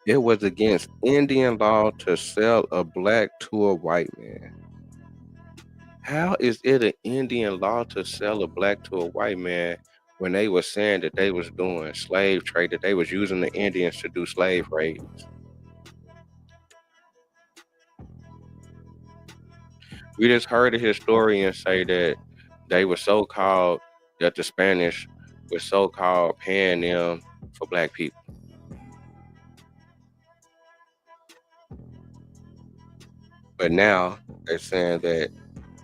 It was against Indian law to sell a black to a white man. How is it an Indian law to sell a black to a white man when they were saying that they was doing slave trade, that they was using the Indians to do slave raids? We just heard a historian say that they were so called that the Spanish was so called paying them for black people. But now they're saying that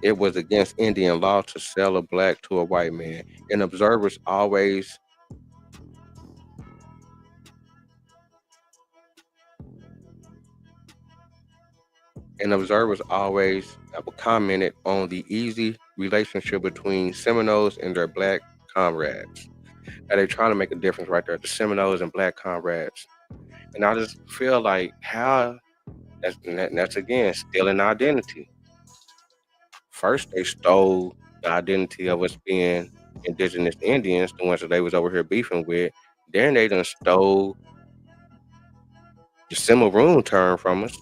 it was against Indian law to sell a black to a white man. And observers always have commented on the easy relationship between Seminoles and their black comrades. That they trying to make a difference right there. The Seminoles and Black comrades, and I just feel like how that's again stealing identity. First, they stole the identity of us being indigenous Indians, the ones that they was over here beefing with. Then they done stole the Cimarron term from us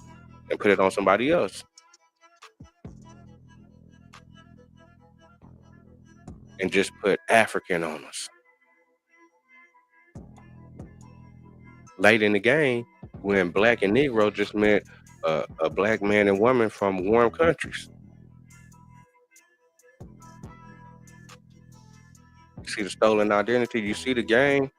and put it on somebody else, and just put African on us. Late in the game, when black and Negro just meant a black man and woman from warm countries. You see the stolen identity. You see the game.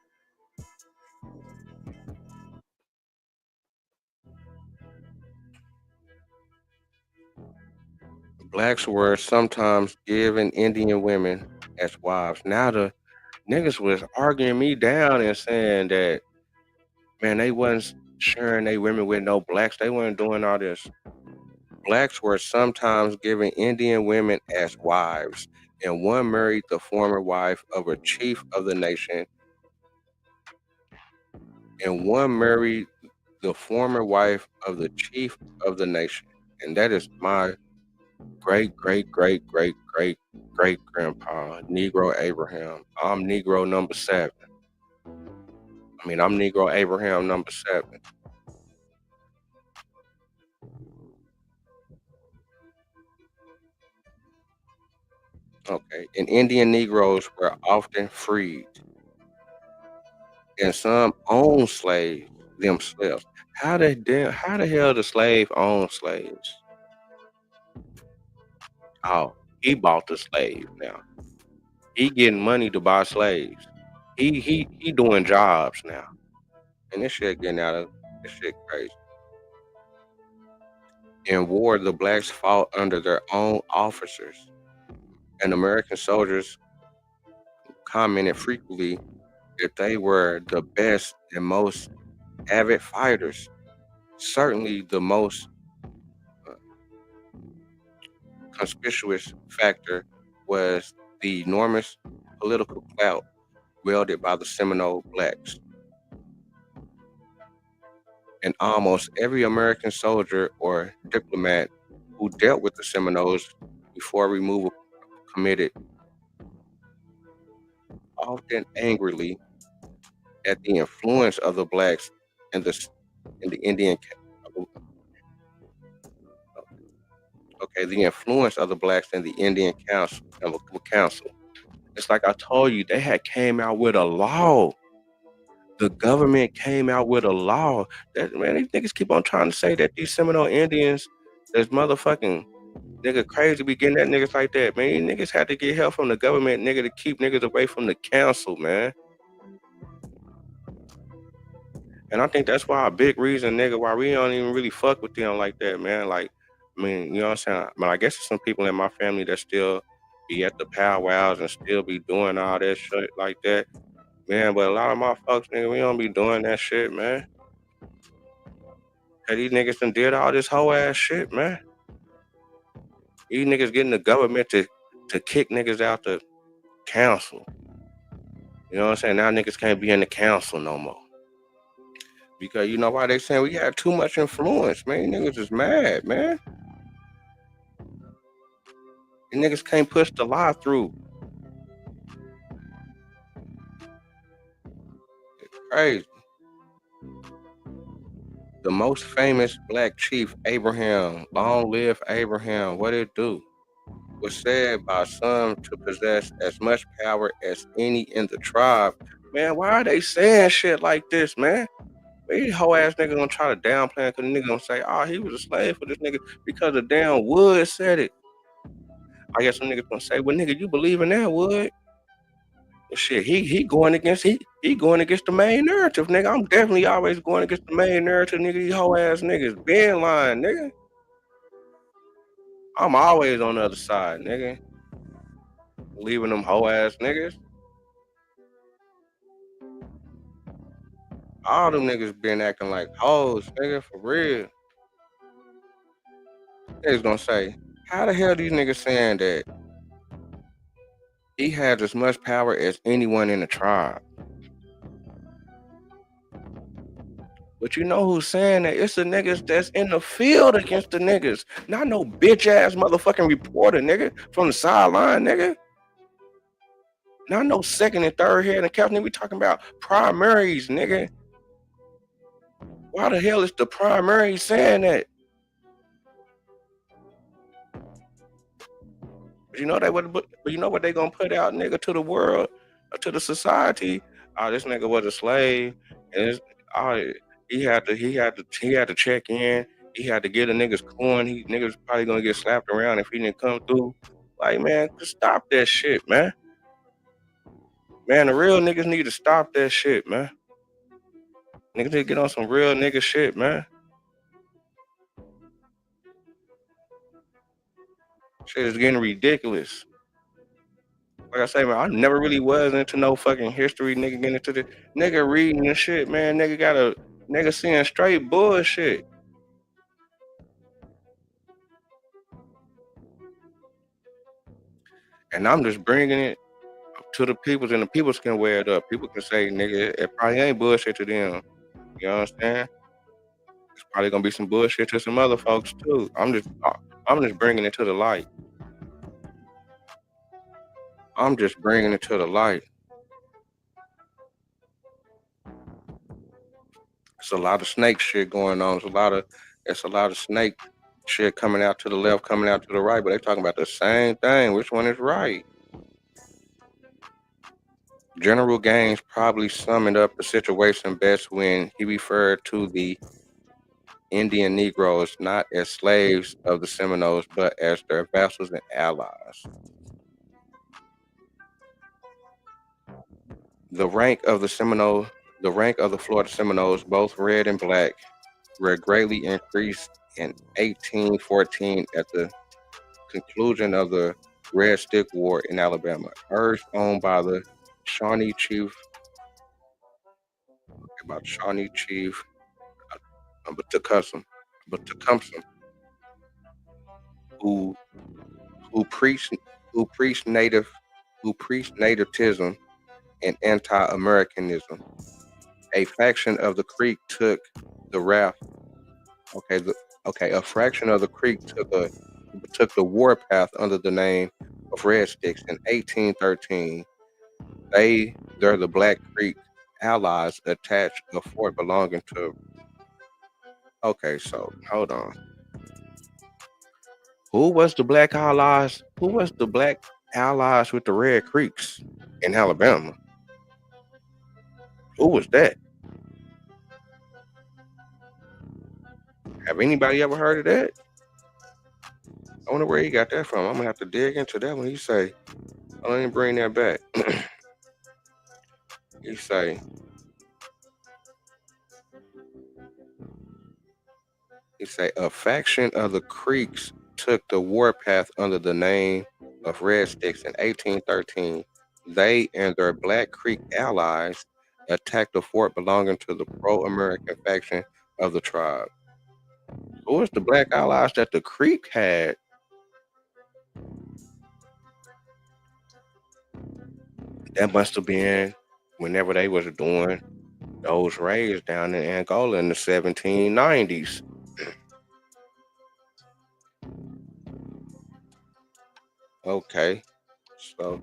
Blacks were sometimes given Indian women as wives. Now the niggas was arguing me down and saying that, man, they wasn't sharing they women with no blacks. They weren't doing all this. Blacks were sometimes given Indian women as wives, and one married the former wife of a chief of the nation, and one married the former wife of the chief of the nation. And that is my great, great, great, great, great, great grandpa, Negro Abraham. I'm Negro number 7. I'm Negro Abraham number 7. Okay. And Indian Negroes were often freed, and some owned slaves themselves. How the hell the slave own slaves? Oh, he bought the slave now. He getting money to buy slaves. He doing jobs now. And this shit getting out of this shit crazy. In war, the blacks fought under their own officers, and American soldiers commented frequently that they were the best and most avid fighters. Certainly, the most uh, conspicuous factor was the enormous political clout wielded by the Seminole blacks. And almost every American soldier or diplomat who dealt with the Seminoles before removal committed often angrily at the influence of the blacks in the Indian okay, the influence of the blacks in the Indian council. It's like I told you, they had came out with a law. The government came out with a law that, man, these niggas keep on trying to say that these Seminole Indians, this motherfucking nigga crazy be getting at niggas like that, man. These niggas had to get help from the government, nigga, to keep niggas away from the council, man. And I think that's why a big reason, nigga, why we don't even really fuck with them like that, man. Like, you know what I'm saying? But I guess there's some people in my family that still be at the powwows and still be doing all that shit like that. Man, but a lot of my folks, nigga, we don't be doing that shit, man. Cause these niggas done did all this whole ass shit, man. These niggas getting the government to kick niggas out the council. You know what I'm saying? Now niggas can't be in the council no more. Because you know why they saying we got too much influence, man. Niggas is mad, man. And niggas can't push the law through. It's crazy. The most famous black chief, Abraham, long live Abraham, what it do, was said by some to possess as much power as any in the tribe. Man, why are they saying shit like this, man? These whole ass niggas gonna try to downplay it because the nigga gonna say, oh, he was a slave for this nigga because the damn Wood said it. I guess some niggas gonna say, well, nigga, you believe in that Wood? Well, shit, he going against the main narrative, nigga. I'm definitely always going against the main narrative, nigga. These whole ass niggas been lying, nigga. I'm always on the other side, nigga. Leaving them whole ass niggas. All them niggas been acting like hoes, nigga, for real. Niggas gonna say, how the hell these niggas saying that He had as much power as anyone in the tribe. But you know who's saying that? It's the niggas that's in the field against the niggas. Not no bitch ass motherfucking reporter, nigga, from the sideline, nigga. Not no second and third head and couch, nigga. We talking about primaries, nigga. Why the hell is the primary saying that? But you know they would. But you know what they gonna put out, nigga, to the world, to the society? Oh, this nigga was a slave, and oh, he had to check in. He had to get a niggas coin. He niggas probably gonna get slapped around if he didn't come through. Like, man, just stop that shit, man. Man, the real niggas need to stop that shit, man. Niggas need to get on some real nigga shit, man. Shit is getting ridiculous. Like I say, man, I never really was into no fucking history, nigga. Getting into the nigga reading and shit, man. Nigga got a nigga seeing straight bullshit, and I'm just bringing it to the peoples, and the peoples can wear it up. People can say, nigga, it probably ain't bullshit to them. You know what I'm saying? It's probably gonna be some bullshit to some other folks too. I'm just bringing it to the light. I'm just bringing it to the light. It's a lot of snake shit going on. It's a lot of snake shit coming out to the left, coming out to the right, but they talking about the same thing. Which one is right? General Gaines probably summed up the situation best when he referred to the Indian Negroes not as slaves of the Seminoles, but as their vassals and allies. The rank of the rank of the Florida Seminoles, both red and black, were greatly increased in 1814 at the conclusion of the Red Stick War in Alabama, urged on by the Shawnee Chief, about Shawnee Chief, but Tecumseh, who who preached who preached native who preached nativism and anti-Americanism. A faction of the Creek took the raft. Okay, a fraction of the Creek took the warpath under the name of Red Sticks in 1813. They're the Black Creek allies attached a fort belonging to. Okay, so hold on. Who was the Black allies? Who was the Black allies with the Red Creeks in Alabama? Who was that? Have anybody ever heard of that? I wonder where he got that from. I'm gonna have to dig into that when he say. I didn't bring that back. he say he say a faction of the Creeks took the warpath under the name of Red Sticks in 1813. They and their Black Creek allies attacked a fort belonging to the pro-American faction of the tribe. Who was the Black allies that the Creek had? That must have been whenever they was doing those raids down in Angola in the 1790s. Okay, so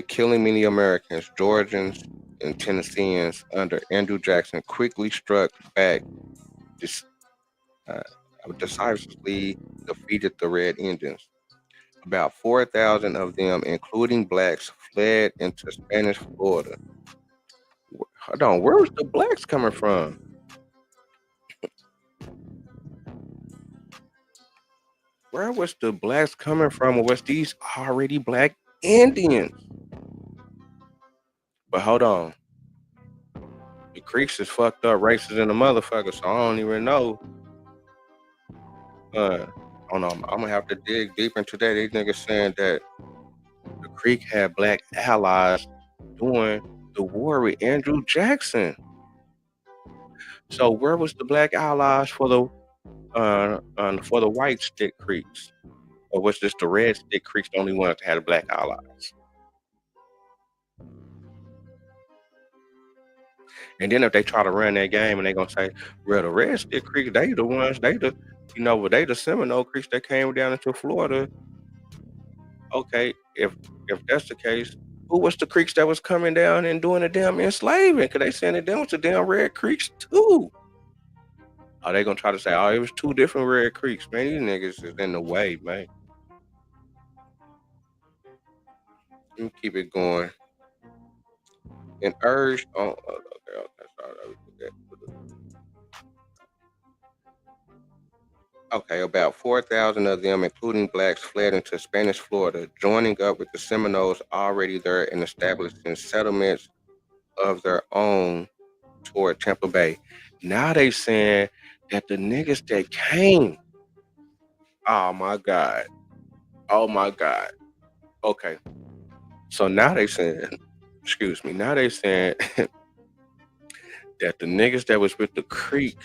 killing many Americans, Georgians, and Tennesseans under Andrew Jackson quickly struck back, dis- uh, decisively defeated the Red Indians. About 4,000 of them, including blacks, fled into Spanish Florida. Hold on, where was the blacks coming from? Where was the blacks coming from? Or was these already black Indians? But hold on. The Creeks is fucked up racist in the motherfucker, so I don't even know. I don't know. I'm gonna have to dig deep into that. These niggas saying that the Creek had black allies during the war with Andrew Jackson. So where was the black allies for the white stick Creeks? Or was just the red stick Creeks the only ones that had black allies? And then if they try to run that game and they gonna say, well, the Red Stick Creek, they the ones, they the, well, they the Seminole Creeks that came down into Florida. Okay, if that's the case, who was the creeks that was coming down and doing the damn enslaving? Because they saying it down was the damn Red Creeks too. Are they gonna try to say, oh, it was two different Red Creeks? Man, these niggas is in the way, man. Let me keep it going. And urged on. Okay, sorry, okay, about 4,000 of them, including blacks, fled into Spanish Florida, joining up with the Seminoles already there and establishing settlements of their own toward Tampa Bay. Now they saying that the niggas that came, oh my God, oh my God. Okay, so now they saying, excuse me, now they saying that the niggas that was with the Creek,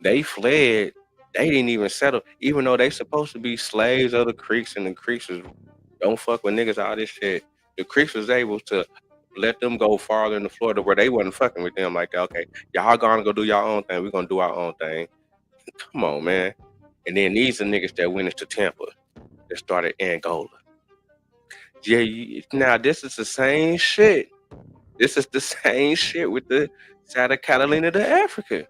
they fled. They didn't even settle, even though they supposed to be slaves of the Creeks, and the Creeks was don't fuck with niggas, all this shit. The Creeks was able to let them go farther into Florida where they wasn't fucking with them like that. Okay, y'all gonna go do y'all own thing. We're gonna do our own thing. Come on, man. And then these are niggas that went into Tampa that started Angola. Yeah, now this is the same shit. This is the same shit with the Santa Catalina to Africa.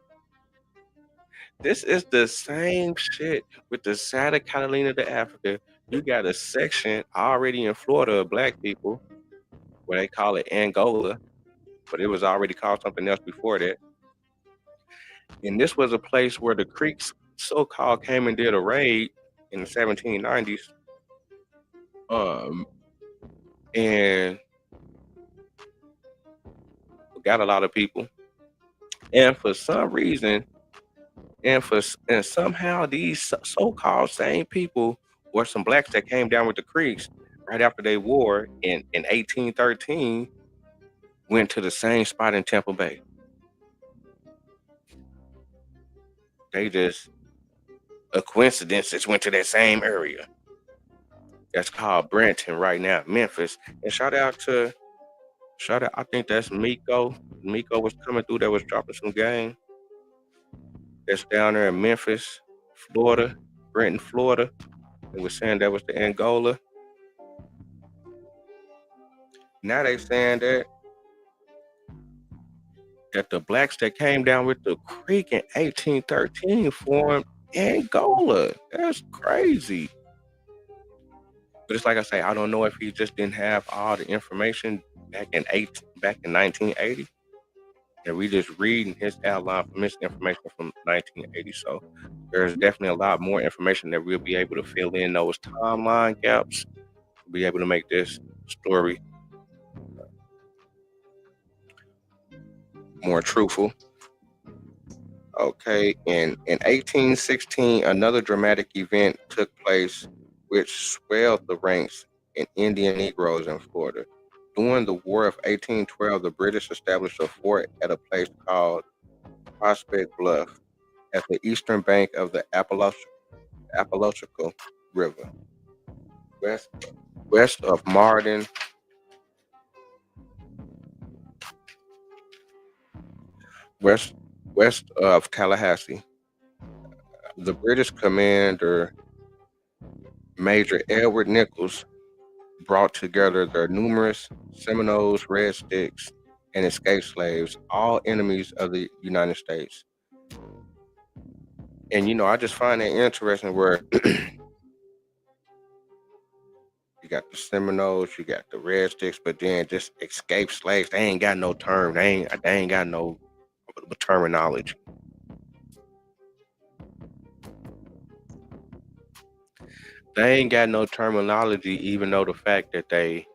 This is the same shit with the Santa Catalina to Africa. You got a section already in Florida of black people where they call it Angola, but it was already called something else before that. And this was a place where the Creeks so-called came and did a raid in the 1790s. And got a lot of people. And for some reason, and somehow these so-called same people were some blacks that came down with the Creeks right after they war in 1813, went to the same spot in Tampa Bay. They just a coincidence just went to that same area. That's called Brenton right now, Memphis. And shout out, I think that's Miko. Miko was coming through, that was dropping some game. That's down there in Memphis, Florida, Brenton, Florida. They were saying that was the Angola. Now they saying that the blacks that came down with the Creek in 1813 formed Angola. That's crazy. But it's like I say, I don't know if he just didn't have all the information back in 1980. And we just reading his outline from his information from 1980. So there's definitely a lot more information that we'll be able to fill in those timeline gaps, to be able to make this story more truthful. Okay, in 1816, another dramatic event took place which swelled the ranks in Indian Negroes in Florida. During the War of 1812, the British established a fort at a place called Prospect Bluff at the eastern bank of the Apalachicola River, west of Martin, west west of Tallahassee. The British commander, Major Edward Nichols, brought together their numerous Seminoles, Red Sticks, and escaped slaves, all enemies of the United States. And I just find it interesting where you got the Seminoles, you got the Red Sticks, but then just escaped slaves, they ain't got no term. They ain't got no terminology. They ain't got no terminology, even though the fact that they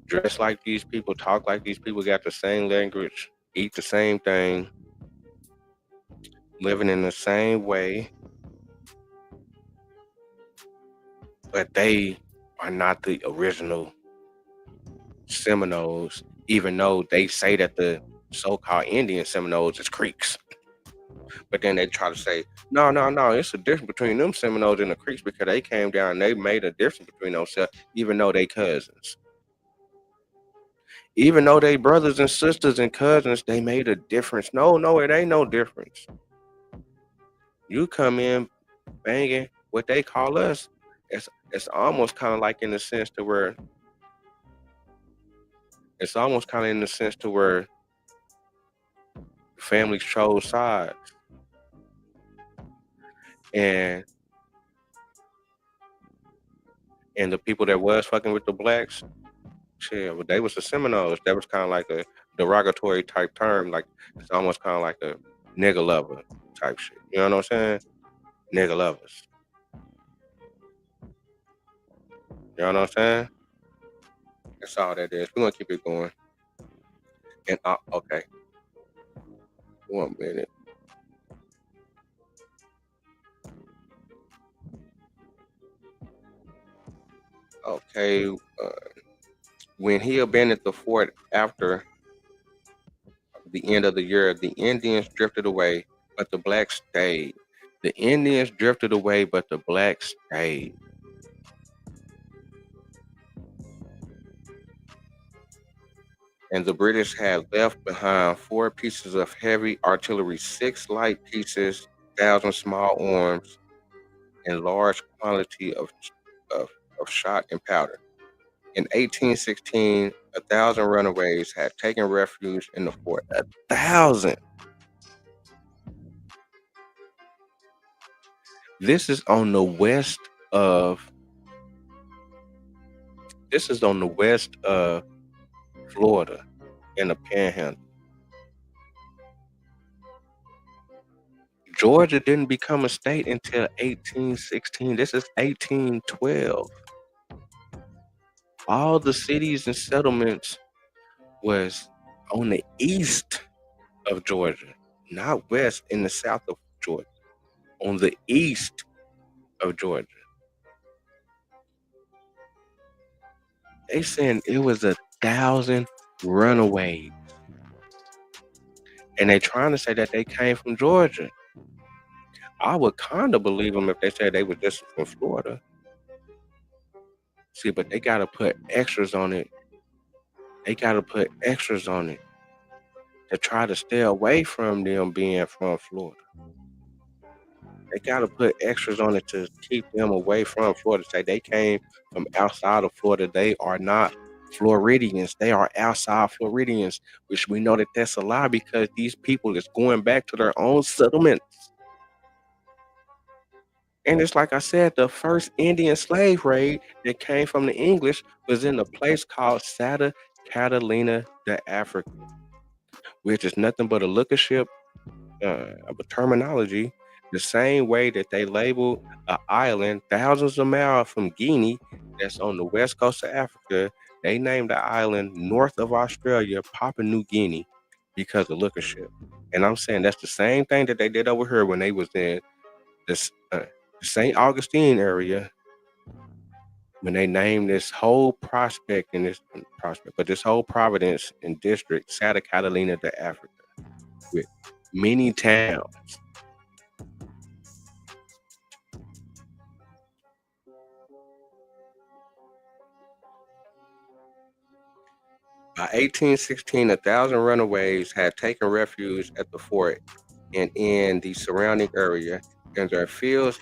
dress like these people, talk like these people, got the same language, eat the same thing, living in the same way, but they are not the original Seminoles, even though they say that the so-called Indian Seminoles is Creeks. But then they try to say, no, it's a difference between them Seminoles and the Creeks because they came down and they made a difference between themselves, even though they cousins. Even though they brothers and sisters and cousins, they made a difference. No, no, it ain't no difference. You come in banging what they call us. It's almost kind of like in the sense to where it's almost kind of in the sense to where families chose sides, and the people that was fucking with the blacks, shit, well, they was the Seminoles. That was kind of like a derogatory type term. Like it's almost kind of like a nigga lover type shit. You know what I'm saying? Nigga lovers. You know what I'm saying? That's all that is. We're gonna keep it going. And okay, 1 minute. Okay, when he abandoned the fort after the end of the year, the Indians drifted away, but the blacks stayed. The Indians drifted away, but the blacks stayed. And the British had left behind 4 pieces of heavy artillery, 6 light pieces, 1,000 small arms, and large quantity of, of shot and powder. In 1816, 1,000 runaways had taken refuge in the fort. 1,000. This is on the west of. This is on the west of Florida in the Panhandle. Georgia didn't become a state until 1816. This is 1812. All the cities and settlements was on the east of Georgia, not west in the south of Georgia, on the east of Georgia. They saying it was 1,000 runaways. And they trying to say that they came from Georgia. I would kind of believe them if they said they were just from Florida. See, but they got to put extras on it. They got to put extras on it to try to stay away from them being from Florida. They got to put extras on it to keep them away from Florida. Say they came from outside of Florida. They are not Floridians. They are outside Floridians, which we know that that's a lie because these people is going back to their own settlements. And it's like I said, the first Indian slave raid that came from the English was in a place called Santa Catalina de Africa, which is nothing but a looker ship of a terminology, the same way that they labeled an island thousands of miles from Guinea that's on the west coast of Africa. They named the island north of Australia Papua New Guinea because of looker ship. And I'm saying that's the same thing that they did over here when they was in this St. Augustine area when they named this whole prospect in this prospect, but this whole Providence and district, Santa Catalina de Africa, with many towns. By 1816, 1,000 runaways had taken refuge at the fort and in the surrounding area, and their fields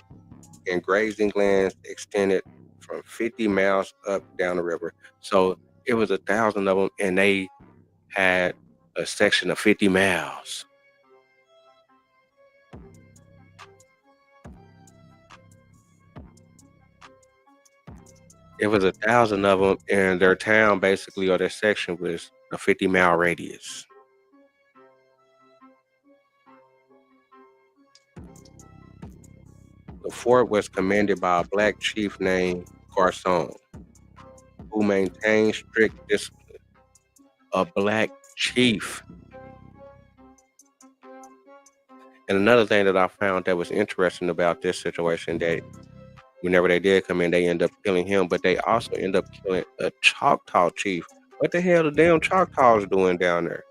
and grazing lands extended from 50 miles up down the river. So it was 1,000 of them, and they had a section of 50 miles. It was 1,000 of them, and their town basically or their section was a 50-mile radius. The fort was commanded by a black chief named Garcon, who maintained strict discipline. A black chief. And another thing that I found that was interesting about this situation that whenever they did come in, they end up killing him, but they also end up killing a Choctaw chief. What the hell the damn Choctaws doing down there?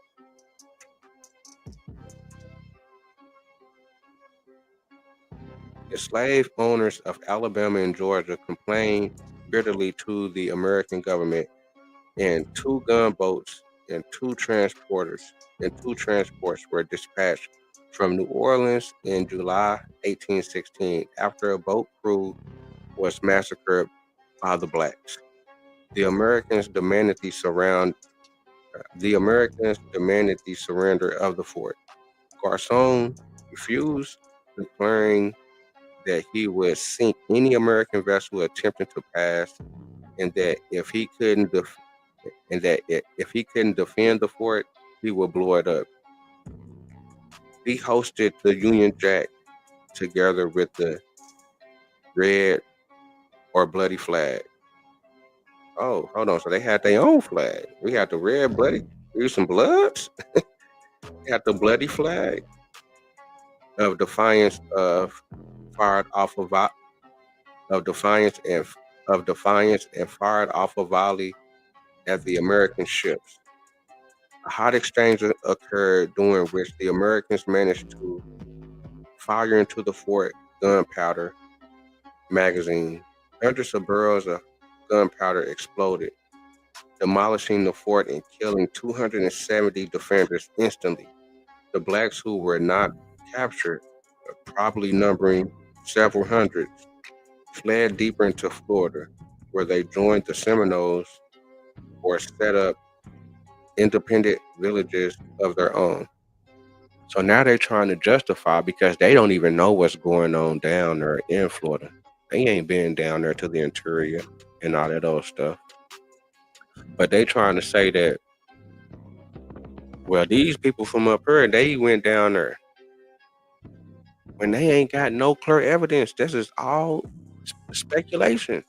The slave owners of Alabama and Georgia complained bitterly to the American government, and 2 gunboats and two transports were dispatched from New Orleans in July 1816 after a boat crew was massacred by the blacks. The Americans demanded the surrender of the fort. Garcon refused, declaring that he would sink any American vessel attempting to pass, and that if he couldn't defend the fort, he would blow it up. He hosted the Union Jack together with the red or bloody flag. Oh, hold on. So they had their own flag. We had the red bloody. We some bloods. We had the bloody flag of defiance fired off of vo- of defiance and fired off a volley at the American ships. A hot exchange occurred during which the Americans managed to fire into the fort gunpowder magazine. Hundreds of barrels of gunpowder exploded, demolishing the fort and killing 270 defenders instantly. The blacks who were not captured, probably numbering several hundreds, fled deeper into Florida, where they joined the Seminoles or set up independent villages of their own. So now they're trying to justify because they don't even know what's going on down there in Florida. They ain't been down there to the interior and all that old stuff. But they trying to say that, well, these people from up here, they went down there when they ain't got no clear evidence. This is all speculation.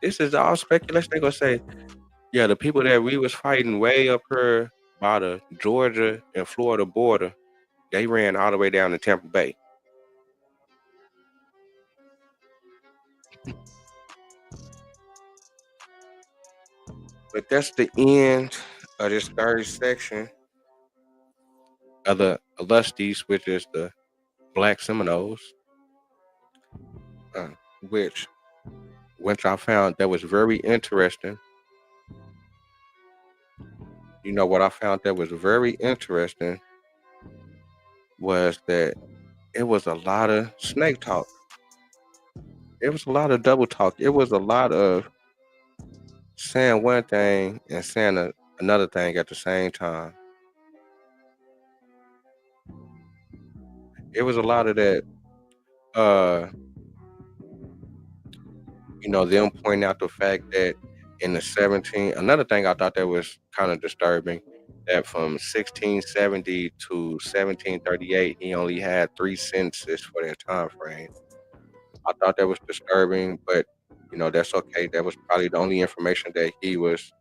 This is all speculation. They're gonna say, yeah, the people that we was fighting way up here by the Georgia and Florida border, they ran all the way down to Tampa Bay. But that's the end of this third section of the Illusties, which is the Black Seminoles, uh, which which I found that was very interesting. You know what I found that was very interesting was that it was a lot of snake talk. It was a lot of double talk. It was a lot of saying one thing and saying another thing at the same time. It was a lot of that. Uh, them pointing out the fact that in the 17, another thing I thought that was kind of disturbing, that from 1670 to 1738, he only had 3 sentences for that time frame. I thought that was disturbing, but that's okay. That was probably the only information that he was,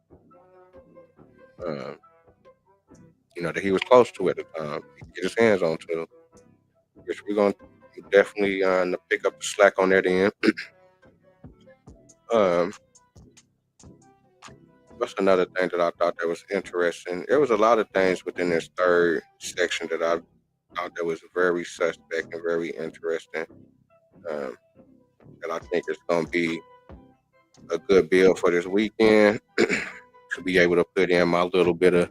uh, that he was close to at the time. He could get his hands on to, which we're gonna definitely pick up the slack on that end. Um, what's another thing that I thought that was interesting? There was a lot of things within this third section that I thought that was very suspect and very interesting. Um, that I think is going to be a good bill for this weekend to be able to put in my little bit of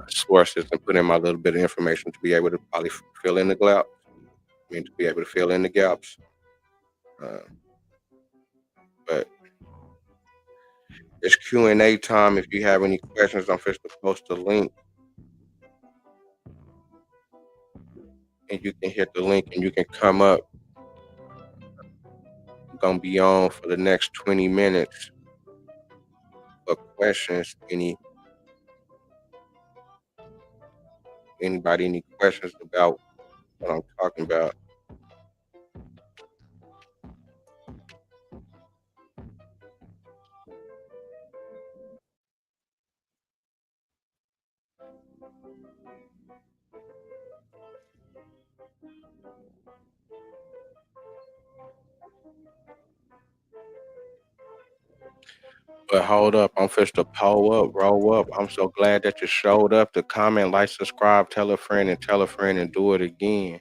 sources and put in my little bit of information to be able to probably fill in the gaps. I mean, to be able to fill in the gaps. Uh, but it's Q&A time. If you have any questions, I'm just to post a link, and you can hit the link and you can come up. I'm gonna be on for the next 20 minutes for questions. Anybody any questions about what I'm talking about? But hold up, I'm first to pull up, roll up. I'm so glad that you showed up to comment, like, subscribe, tell a friend, and do it again.